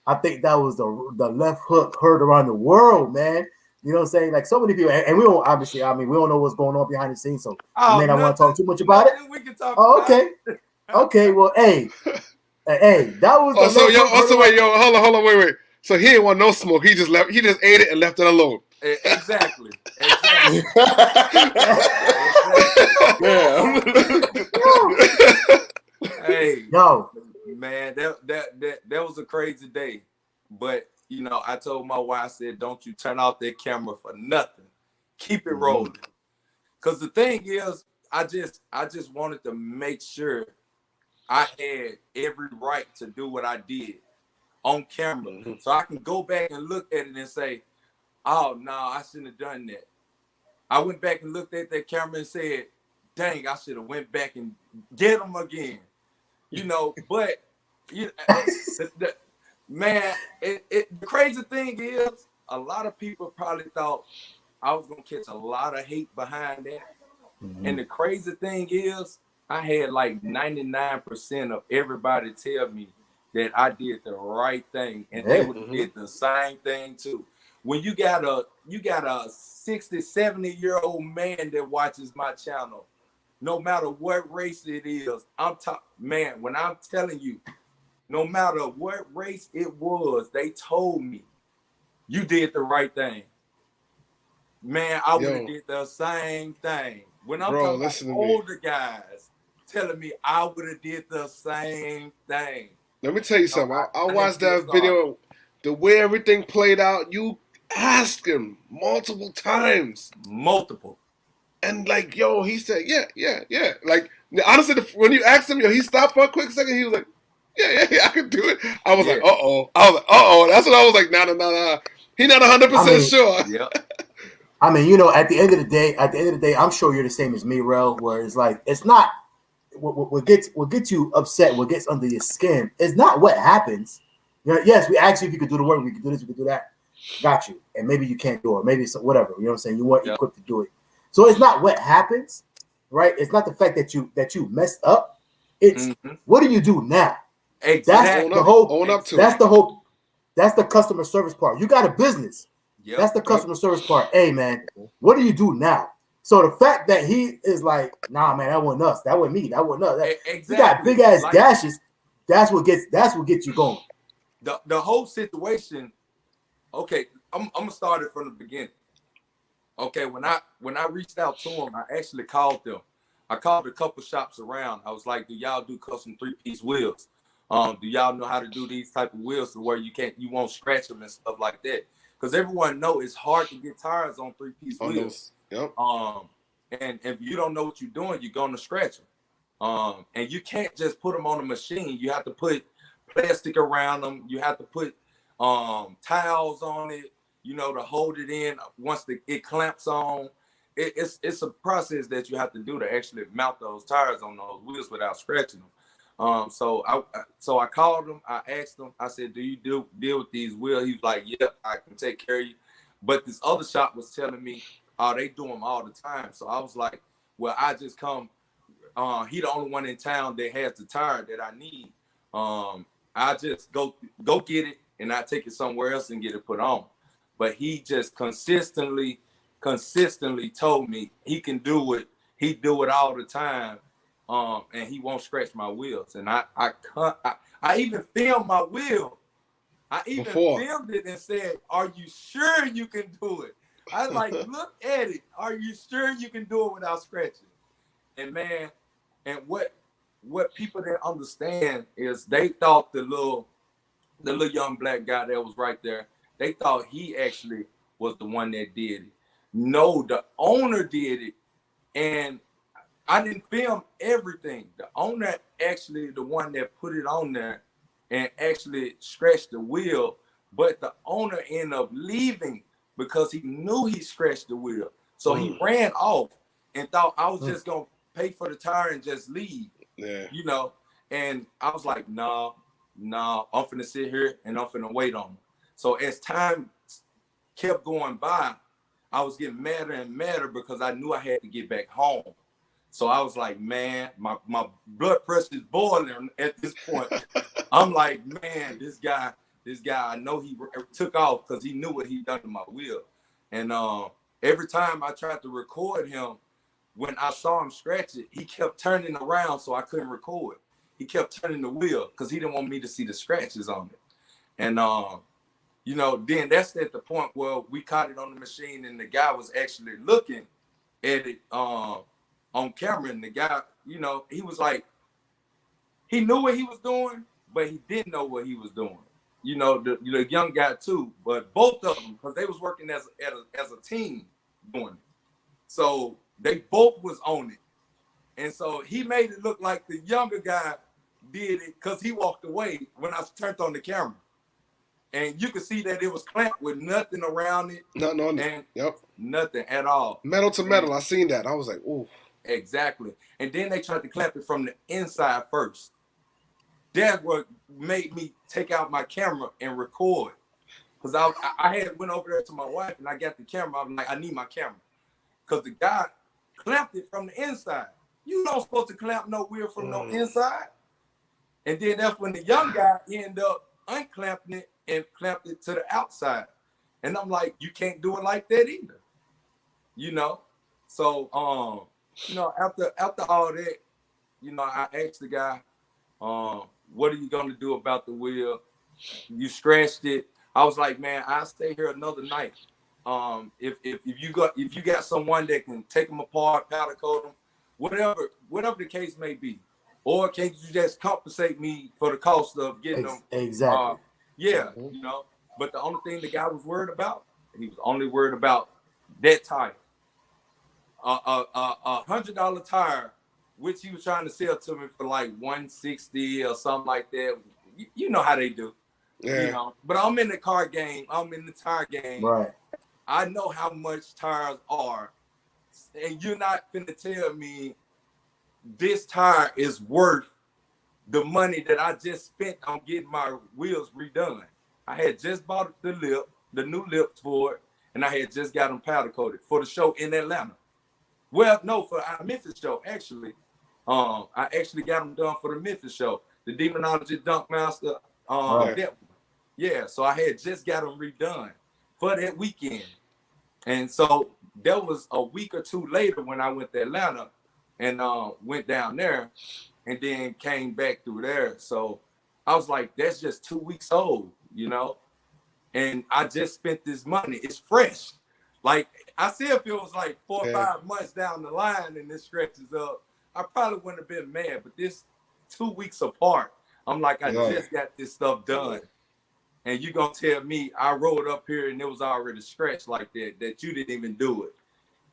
left hook heard around the world, man. You know what I'm saying? Like so many people, and we don't we don't know what's going on behind the scenes, so I may not want to talk too much about it. We can talk okay. Okay, well, hey, that was hold on, wait. So he didn't want no smoke. He just ate it and left it alone. Exactly. Hey, man, that was a crazy day. But you know, I told my wife, I said, don't you turn off that camera for nothing. Keep it rolling. Because the thing is, I just wanted to make sure I had every right to do what I did on camera. So I can go back and look at it and say, oh, no, I shouldn't have done that. I went back and looked at that camera and said, dang, I should have went back and get them again. You know, but, man, the crazy thing is, a lot of people probably thought I was going to catch a lot of hate behind that. Mm-hmm. And the crazy thing is, I had like 99% of everybody tell me that I did the right thing, and they would did the same thing too. When you got a 60, 70-year-old man that watches my channel, no matter what race it is, man, when I'm telling you, no matter what race it was, they told me you did the right thing. Man, I would have did the same thing. When I'm talking about older guys telling me I would have did the same thing. Let me tell you something. I watched that video. The way everything played out, you asked him multiple times. Multiple. And like, he said, yeah. Like, honestly, when you asked him, he stopped for a quick second. He was like, yeah, I can do it. I was like, uh-oh. That's what I was like, nah. He not 100% sure. Yeah. I mean, you know, at the end of the day, I'm sure you're the same as me, Rell, where it's like, it's not what gets you upset, what gets under your skin is not what happens. You know, yes, we ask you if you could do the work, we could do this, we could do that. Got you. And maybe you can't do it. Maybe it's whatever. You know what I'm saying? You weren't equipped to do it. So it's not what happens, right? It's not the fact that you messed up. It's what do you do now? Exactly. That's the customer service part. You got a business. That's the customer service part. Hey, man, what do you do now? So the fact that he is like, nah, man, that wasn't us. That wasn't me. That wasn't us. Exactly. You got big ass gashes. That's what gets you going. The whole situation. Okay, I'm gonna start it from the beginning. Okay, when I reached out to him, I actually called them. I called a couple shops around. I was like, "Do y'all do custom 3-piece wheels? Do y'all know how to do these type of wheels to where you won't scratch them and stuff like that?" Because everyone know it's hard to get tires on 3-piece wheels. Yep. And if you don't know what you're doing, you're gonna scratch them. And you can't just put them on a machine. You have to put plastic around them. You have to put towels on it, to hold it in once it clamps on. It's a process that you have to do to actually mount those tires on those wheels without scratching them. So I called him. I asked him. I said, "Do you deal with these wheels?" He was like, "Yep, I can take care of you." But this other shop was telling me, "Oh, they do them all the time." So I was like, "Well, I just come. He the only one in town that has the tire that I need. I just go get it, and I take it somewhere else and get it put on." But he just consistently told me he can do it. He do it all the time, and he won't scratch my wheels. And I even filmed my wheel. I even filmed it and said, "Are you sure you can do it?" I was like, "Look at it. Are you sure you can do it without scratching?" And man, and what people didn't understand is they thought the little young black guy that was right there, they thought he actually was the one that did it. No, the owner did it. And I didn't film everything. The owner actually the one that put it on there and actually scratched the wheel. But the owner ended up leaving because he knew he scratched the wheel. So he ran off and thought I was just going to pay for the tire and just leave. Yeah. And I was like, no, I'm finna sit here and I'm finna wait on him. So as time kept going by, I was getting madder and madder because I knew I had to get back home. So I was like, man, my blood pressure is boiling at this point. I'm like, man, this guy, I know he took off because he knew what he'd done to my wheel. And every time I tried to record him, when I saw him scratch it, he kept turning around so I couldn't record. He kept turning the wheel because he didn't want me to see the scratches on it. And, then that's at the point where we caught it on the machine and the guy was actually looking at it on camera. And the guy, he was like, he knew what he was doing, but he didn't know what he was doing. The young guy too, but both of them, because they was working as a team doing it. So they both was on it. And so he made it look like the younger guy did it because he walked away when I turned on the camera. And you could see that it was clamped with nothing around it. Nothing on it. Yep. Nothing at all. Metal to metal. I seen that. I was like, ooh. Exactly. And then they tried to clamp it from the inside first. That's what made me take out my camera and record. Because I had went over there to my wife and I got the camera. I was like, I need my camera. Because the guy clamped it from the inside. You don't supposed to clamp no wheel from no inside. And then that's when the young guy ended up unclamping it and clamped it to the outside. And I'm like, you can't do it like that either. So after all that, I asked the guy, what are you gonna do about the wheel? You scratched it. I was like, man, I'll stay here another night. If you got someone that can take them apart, powder coat them, whatever the case may be, or can you just compensate me for the cost of getting them? Exactly. But the only thing the guy was worried about, he was only worried about that tire. $100 tire, which he was trying to sell to me for like $160 or something like that. You know how they do. Yeah. But I'm in the car game. I'm in the tire game. Right. I know how much tires are. And you're not finna tell me this tire is worth the money that I just spent on getting my wheels redone. I had just bought the new lips for it, and I had just got them powder coated for the show in Atlanta. Well, no, for our Memphis show, actually. I actually got them done for the Memphis show. The Demonology Dunk Master. So I had just got them redone for that weekend. And so that was a week or two later when I went to Atlanta and went down there and then came back through there. So I was like, that's just 2 weeks old, you know? And I just spent this money. It's fresh. Like, I see if it was like 4 or 5 months down the line and this stretches up, I probably wouldn't have been mad. But this 2 weeks apart, I'm like, I just got this stuff done. And you gonna tell me I rolled up here and it was already stretched like that you didn't even do it.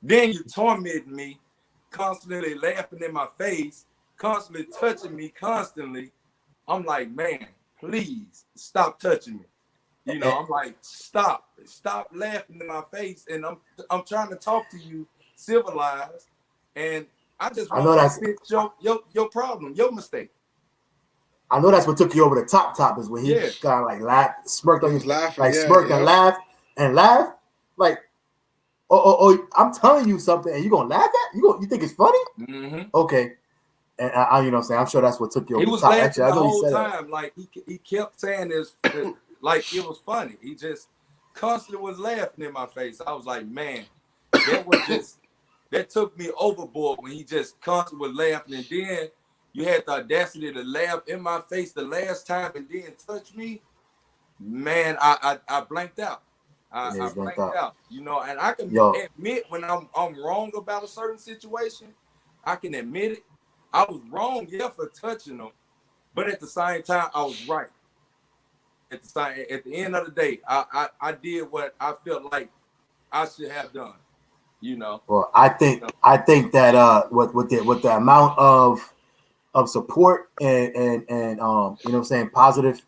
Then you tormented me, constantly laughing in my face, constantly touching me, constantly. I'm like, man, please stop touching me. You know, I'm like, stop laughing in my face. And I'm trying to talk to you civilized. And I just want to fix your problem, your mistake. I know that's what took you over the top is when he kind of like laughed, smirked on you, like smirked and laughed. Like, oh, I'm telling you something and you gonna laugh at? You think it's funny? Mm-hmm. Okay. And I, you know what I'm saying? I'm sure that's what took you over the top. He was laughing actually, the whole time. Like he kept saying this like it was funny. He just constantly was laughing in my face. I was like, man, that took me overboard when he just constantly was laughing. And then you had the audacity to laugh in my face the last time and then touch me. Man, I blanked out. I blanked out. You know, and I can admit when I'm wrong about a certain situation. I can admit it. I was wrong, for touching him, but at the same time, I was right. At the end of the day, I did what I felt like I should have done. You know. Well, I think that with the amount of support and you know what I'm saying, positive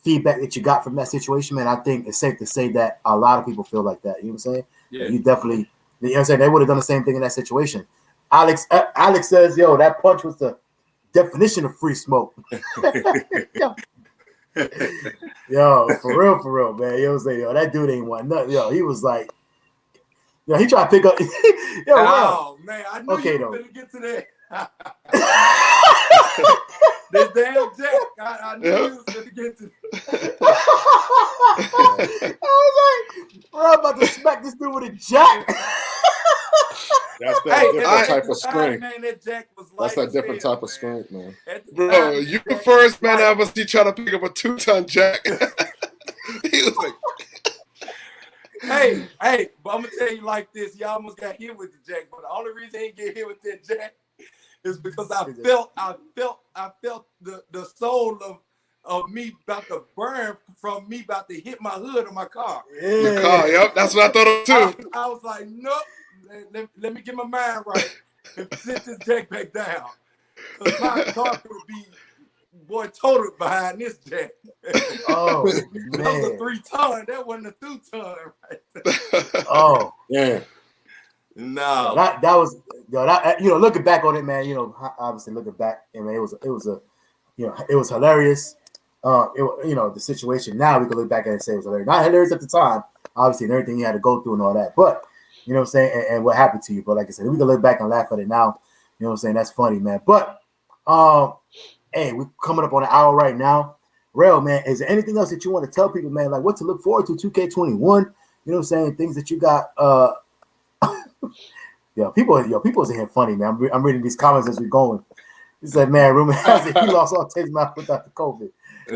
feedback that you got from that situation, man, I think it's safe to say that a lot of people feel like that. You know what I'm saying? Yeah. You definitely, you know what I'm saying, they would have done the same thing in that situation. Alex says, yo, that punch was the definition of free smoke. Yo, for real, man. You know what I'm saying? Yo, that dude ain't want nothing. Yo, he was like, yo, he tried to pick up. Yo, oh, man, I knew you were going to get to that. This damn Jack, I knew you was going to get to that. I was like, bro, I'm about to smack this dude with a jack. That's that different type of strength. Man, that jack was that's that different type of strength, man. Bro, you the first man I ever see try to pick up a 2-ton jack. He was like, hey, but I'm gonna tell you like this. Y'all almost got hit with the jack, but the only reason he didn't get hit with that jack is because I felt the soul of me about to burn from me about to hit my hood of my car. Your car, yep, that's what I thought of too. I was like, nope. Let me get my mind right and sit this jack back down. Because my car could be, totaled behind this jack. Oh, that was a 3-ton. That wasn't a 2-ton right there. Oh, yeah. No. That was, you know, looking back on it, man, you know, obviously looking back, I mean, it was it was hilarious. You know, the situation now we can look back at it and say it was hilarious. Not hilarious at the time, obviously, and everything you had to go through and all that, but you know what I'm saying? And what happened to you. But like I said, we can look back and laugh at it now. You know what I'm saying? That's funny, man. But hey, we're coming up on an hour right now. Rell, man, is there anything else that you want to tell people, man? Like what to look forward to 2K21? You know what I'm saying? Things that you got. People's in here funny, man. I'm reading these comments as we're going. He said, man, rumor has it he lost all taste mouth without the COVID.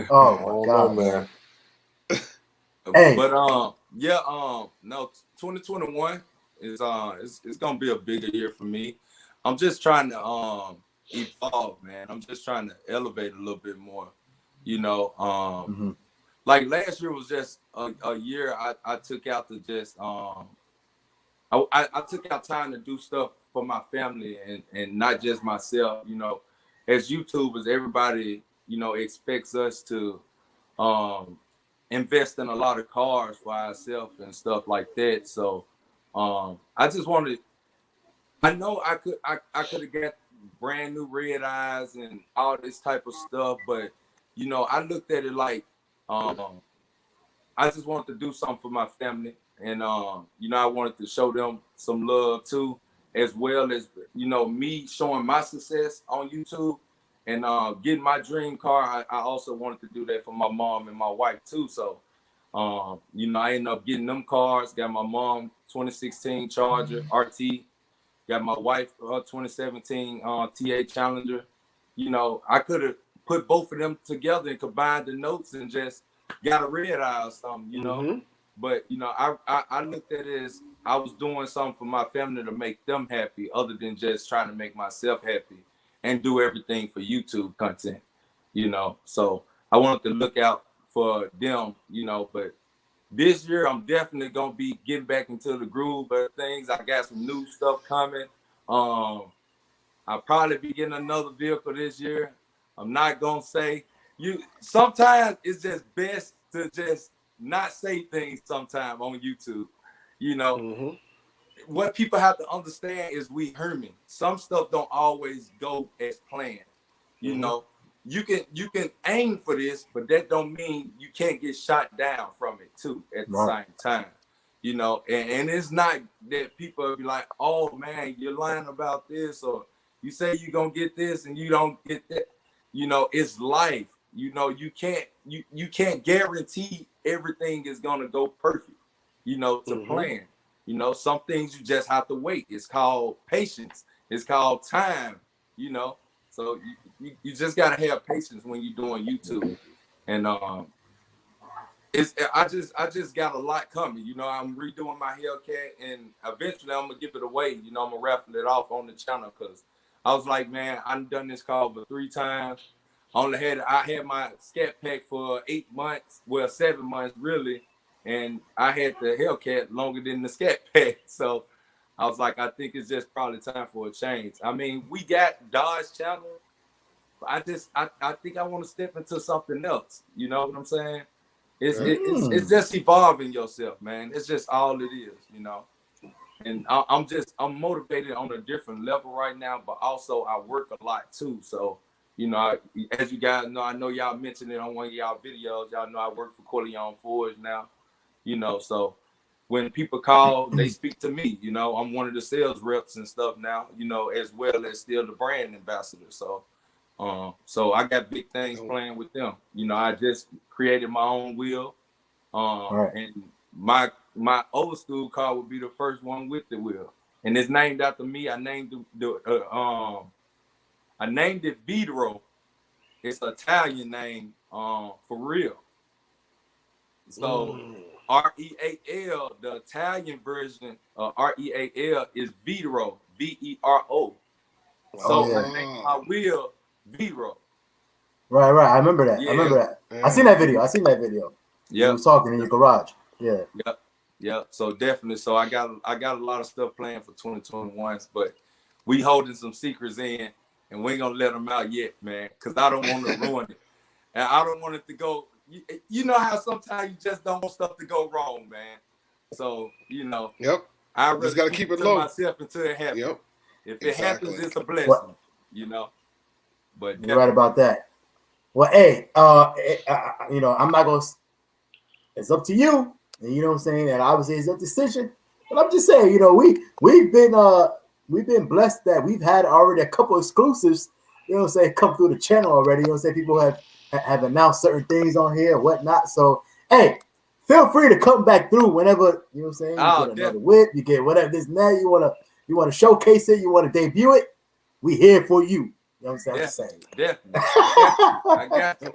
Oh my God, man. Hey. But no, 2021 is it's gonna be a bigger year for me. I'm just trying to evolve, man. I'm just trying to elevate a little bit more. You know, like last year was just a year I took out to just I took out time to do stuff for my family and not just myself. You know, as YouTubers, everybody, you know, expects us to invest in a lot of cars for ourselves and stuff like that. So I just wanted, I know I could have got brand new red eyes and all this type of stuff, but you know, I looked at it like I just wanted to do something for my family, and you know, I wanted to show them some love too, as well as, you know, me showing my success on YouTube and getting my dream car. I also wanted to do that for my mom and my wife too. So You know, I ended up getting them cars. Got my mom 2016 Charger RT. Got my wife 2017 TA Challenger. You know, I could have put both of them together and combined the notes and just got a red eye or something, you know. But you know, I looked at it as I was doing something for my family to make them happy, other than just trying to make myself happy and do everything for YouTube content, you know. So I wanted to look out for them, you know. But this year, I'm definitely gonna be getting back into the groove of things. I got some new stuff coming. I'll probably be getting another vehicle this year. I'm not gonna say you. Sometimes it's just best to just not say things sometime on YouTube. You know, what people have to understand is we human. Some stuff don't always go as planned. You know, you can aim for this, but that don't mean you can't get shot down from it too at the same time. You know, and it's not that people be like, oh man, you're lying about this, or you say you're gonna get this and you don't get that. You know, it's life. You know, you can't guarantee everything is gonna go perfect, you know, to plan. You know, some things you just have to wait. It's called patience. It's called time, you know. So you just gotta have patience when you're doing YouTube. And I just got a lot coming. You know, I'm redoing my Hellcat, and eventually I'm gonna give it away. You know, I'm gonna raffle it off on the channel, because I was like, man, I've done this car over 3 times. I had my scat pack for 8 months, well 7 months really, and I had the Hellcat longer than the scat pack. So I was like, I think it's just probably time for a change. I mean, we got Dodge channel, but I think I want to step into something else. You know what I'm saying? It's just evolving yourself, man. It's just all it is, you know. And I'm motivated on a different level right now, but also I work a lot too. So, you know, as you guys know, I know y'all mentioned it on one of y'all videos. Y'all know I work for Corleone Forge now, you know. So when people call, they speak to me. You know, I'm one of the sales reps and stuff now, you know, as well as still the brand ambassador. So I got big things planned with them. You know, I just created my own wheel. And my old school car would be the first one with the wheel, and it's named after me. I named it Vidro. It's an Italian name, for real. So Real, the Italian version of Real is Vidro, Vero. So I named my wheel Vidro. Right. I remember that. I remember that. I seen that video. Yeah. You was talking in your garage. Yeah. Yep. So definitely. So I got a lot of stuff planned for 2021, but we holding some secrets in, and we ain't gonna let them out yet, man, because I don't want to ruin it, and I don't want it to go. You know how sometimes you just don't want stuff to go wrong, man. So you know. I really just gotta keep it low myself until it happens. If it happens, it's a blessing. You know. But you're right about that. Well, hey, you know, I'm not gonna. It's up to you. And you know what I'm saying? And obviously it's a decision. But I'm just saying, you know, we've been blessed that we've had already a couple exclusives, you know what I'm saying, come through the channel already. You know what I'm saying? People have announced certain things on here and whatnot. So hey, feel free to come back through whenever, you know what I'm saying, you get another whip, you get whatever this and that, you wanna showcase it, you want to debut it, we here for you. You know what I'm saying? Definitely. I got you.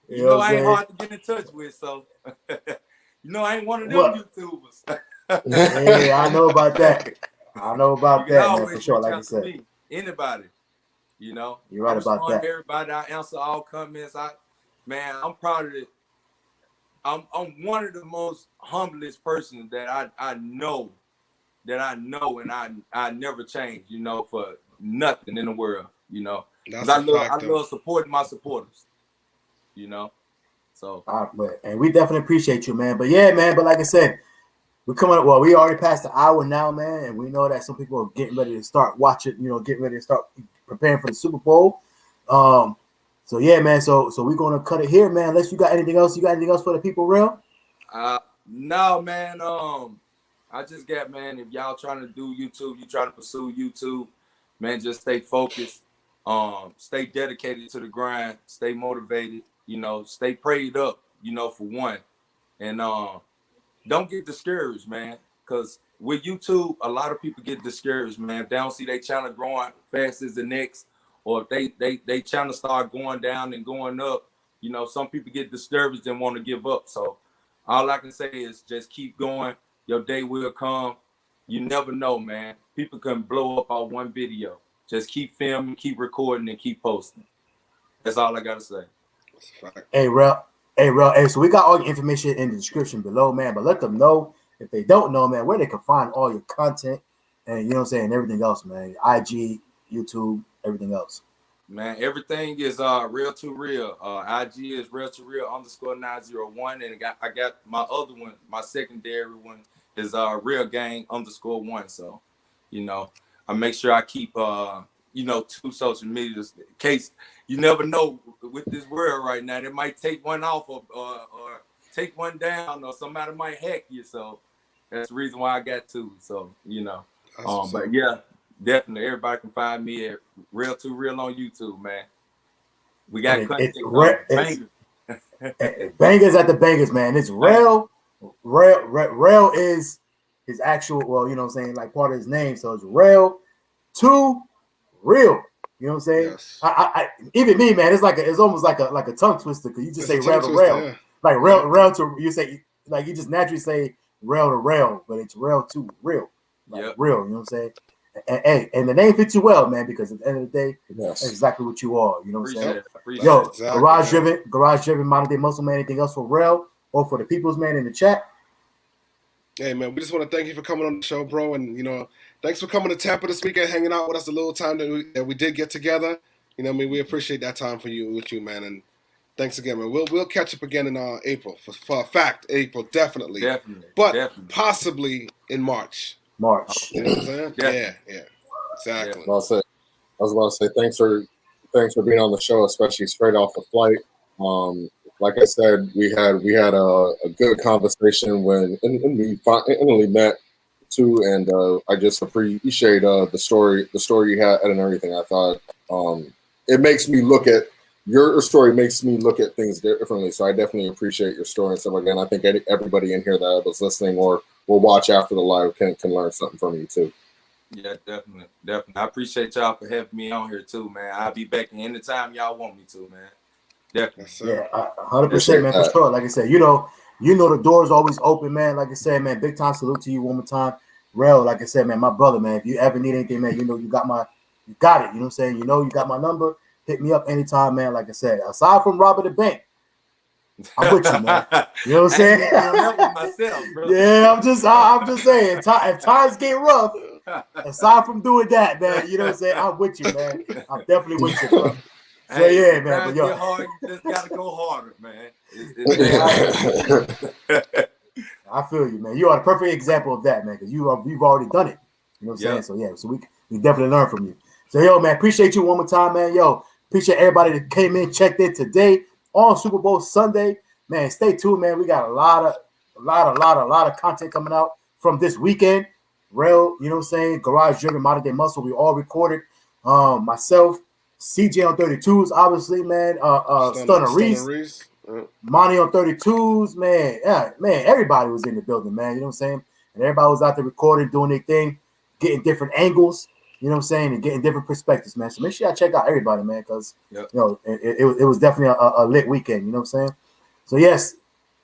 You know I ain't hard to get in touch with, so you know I ain't one of them YouTubers. Hey, I know about that. Man, for sure. Like you said, me, anybody, you know, you're right about that. Everybody, I answer all comments. I'm proud of it. I'm one of the most humblest persons that I know, and I never change, you know, for nothing in the world, you know. I love supporting my supporters, you know. So and we definitely appreciate you, man. But yeah, man. But like I said, we're coming up. Well, we already passed the hour now, man, and we know that some people are getting ready to start watching. You know, getting ready to start preparing for the Super Bowl. So yeah, man. So we're gonna cut it here, man. Unless you got anything else. You got anything else for the people, Rell? No, man. I just got, man. If y'all trying to do YouTube, you trying to pursue YouTube, man. Just stay focused. Stay dedicated to the grind. Stay motivated. You know, stay prayed up. You know, for one. And don't get discouraged, man, because with YouTube, a lot of people get discouraged, man. If they don't see their channel growing fast as the next, or if they channel start going down and going up, you know, some people get discouraged and want to give up. So all I can say is just keep going. Your day will come. You never know, man. People can blow up on one video. Just keep filming, keep recording, and keep posting. That's all I gotta say. Hey, Rell. Hey, so we got all the information in the description below, man. But let them know, if they don't know, man, where they can find all your content and, you know what I'm saying, everything else, man. IG, YouTube, everything else. Man, everything is Rell to Rell. IG is Rell_901, and I got my other one, my secondary one is Rell Gang _1. So, you know, I make sure I keep you know, 2 social medias in case you never know with this world right now. They might take one off or take one down, or somebody might hack you. So that's the reason why I got 2. So, you know, but yeah. Definitely, everybody can find me at Rell to Rell on YouTube, man. We got bangers at the bangers, man. It's Rell. Rell is his actual, well, you know what I'm saying, like part of his name. So it's Rell to Rell. You know what I'm saying? Yes. I even me, man. It's almost like a tongue twister because you just say Rell to Rell, yeah. like Rell to, you say, like you just naturally say Rell to Rell, but it's Rell to Rell, like Rell. You know what I'm saying? And the name fits you well, man, because at the end of the day, that's exactly what you are. You know what I'm saying? Yo, exactly, garage driven, modern day muscle man. Anything else for Rell or for the people's man in the chat? Hey, man, we just want to thank you for coming on the show, bro. And, you know, thanks for coming to Tampa this weekend, hanging out with us a little time that we did get together. You know what I mean? We appreciate that time with you, man. And thanks again, man. We'll catch up again in April. For a fact, April, definitely. But possibly in March. You know what I'm saying? Yeah, exactly. I was about to say thanks for being on the show, especially straight off the flight. Like I said, we had a good conversation when we finally met too, and I just appreciate the story you had and everything. I thought it makes me look at your story makes me look at things differently. So I definitely appreciate your story and stuff like that. And I think everybody in here that was listening or will watch after the live can learn something from you too. Yeah, definitely. I appreciate y'all for having me on here too, man. I'll be back anytime y'all want me to, man. Definitely. Yeah, 100%, man, for sure. Like I said, you know the door's always open, man. Like I said, man, big time salute to you one more time. Rell, like I said, man, my brother, man. If you ever need anything, man, you know you got it. You know what I'm saying? You know you got my number. Hit me up anytime, man. Like I said, aside from robbing the bank, I'm with you, man. You know what I'm saying? Myself, yeah, I'm just saying. If times get rough, aside from doing that, man, you know what I'm saying? I'm with you, man. I'm definitely with you, bro. So yeah, man. But yo, hard, you just gotta go harder, man. I feel you, man. You are the perfect example of that, man. Because we've already done it. You know what I'm saying? So yeah, so we definitely learn from you. So yo, man, appreciate you one more time, man. Yo, appreciate everybody that came in, checked in today on Super Bowl Sunday. Man, stay tuned, man. We got a lot of content coming out from this weekend. Rell, you know what I'm saying? Garage driven, modern day muscle. We all recorded. Myself, CJ on 32s, obviously, man. Stunner Reese. Monty on 32s, man. Yeah, man, everybody was in the building, man. You know what I'm saying? And everybody was out there recording, doing their thing, getting different angles, you know what I'm saying, and getting different perspectives, man. So make sure y'all check out everybody, man, because you know it was definitely a lit weekend, you know what I'm saying? So yes,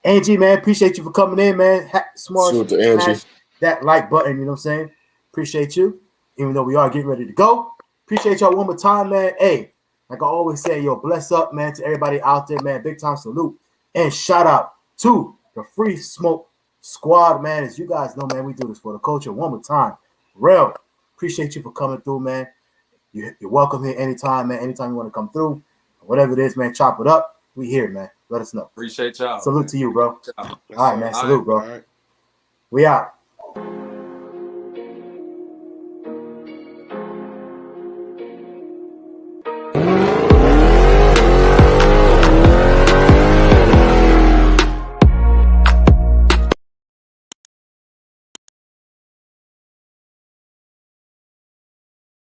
Angie, man, appreciate you for coming in, man. Smash that like button, you know what I'm saying? Appreciate you, even though we are getting ready to go. Appreciate y'all one more time, man. Hey, like I always say, yo, bless up, man, to everybody out there, man. Big time salute. And shout out to the Free Smoke Squad, man. As you guys know, man, we do this for the culture. One more time. Rell, appreciate you for coming through, man. You're welcome here anytime, man. Anytime you want to come through. Whatever it is, man, chop it up. We here, man. Let us know. Appreciate y'all. Salute to you, bro. All right, man. Salute, bro. We out.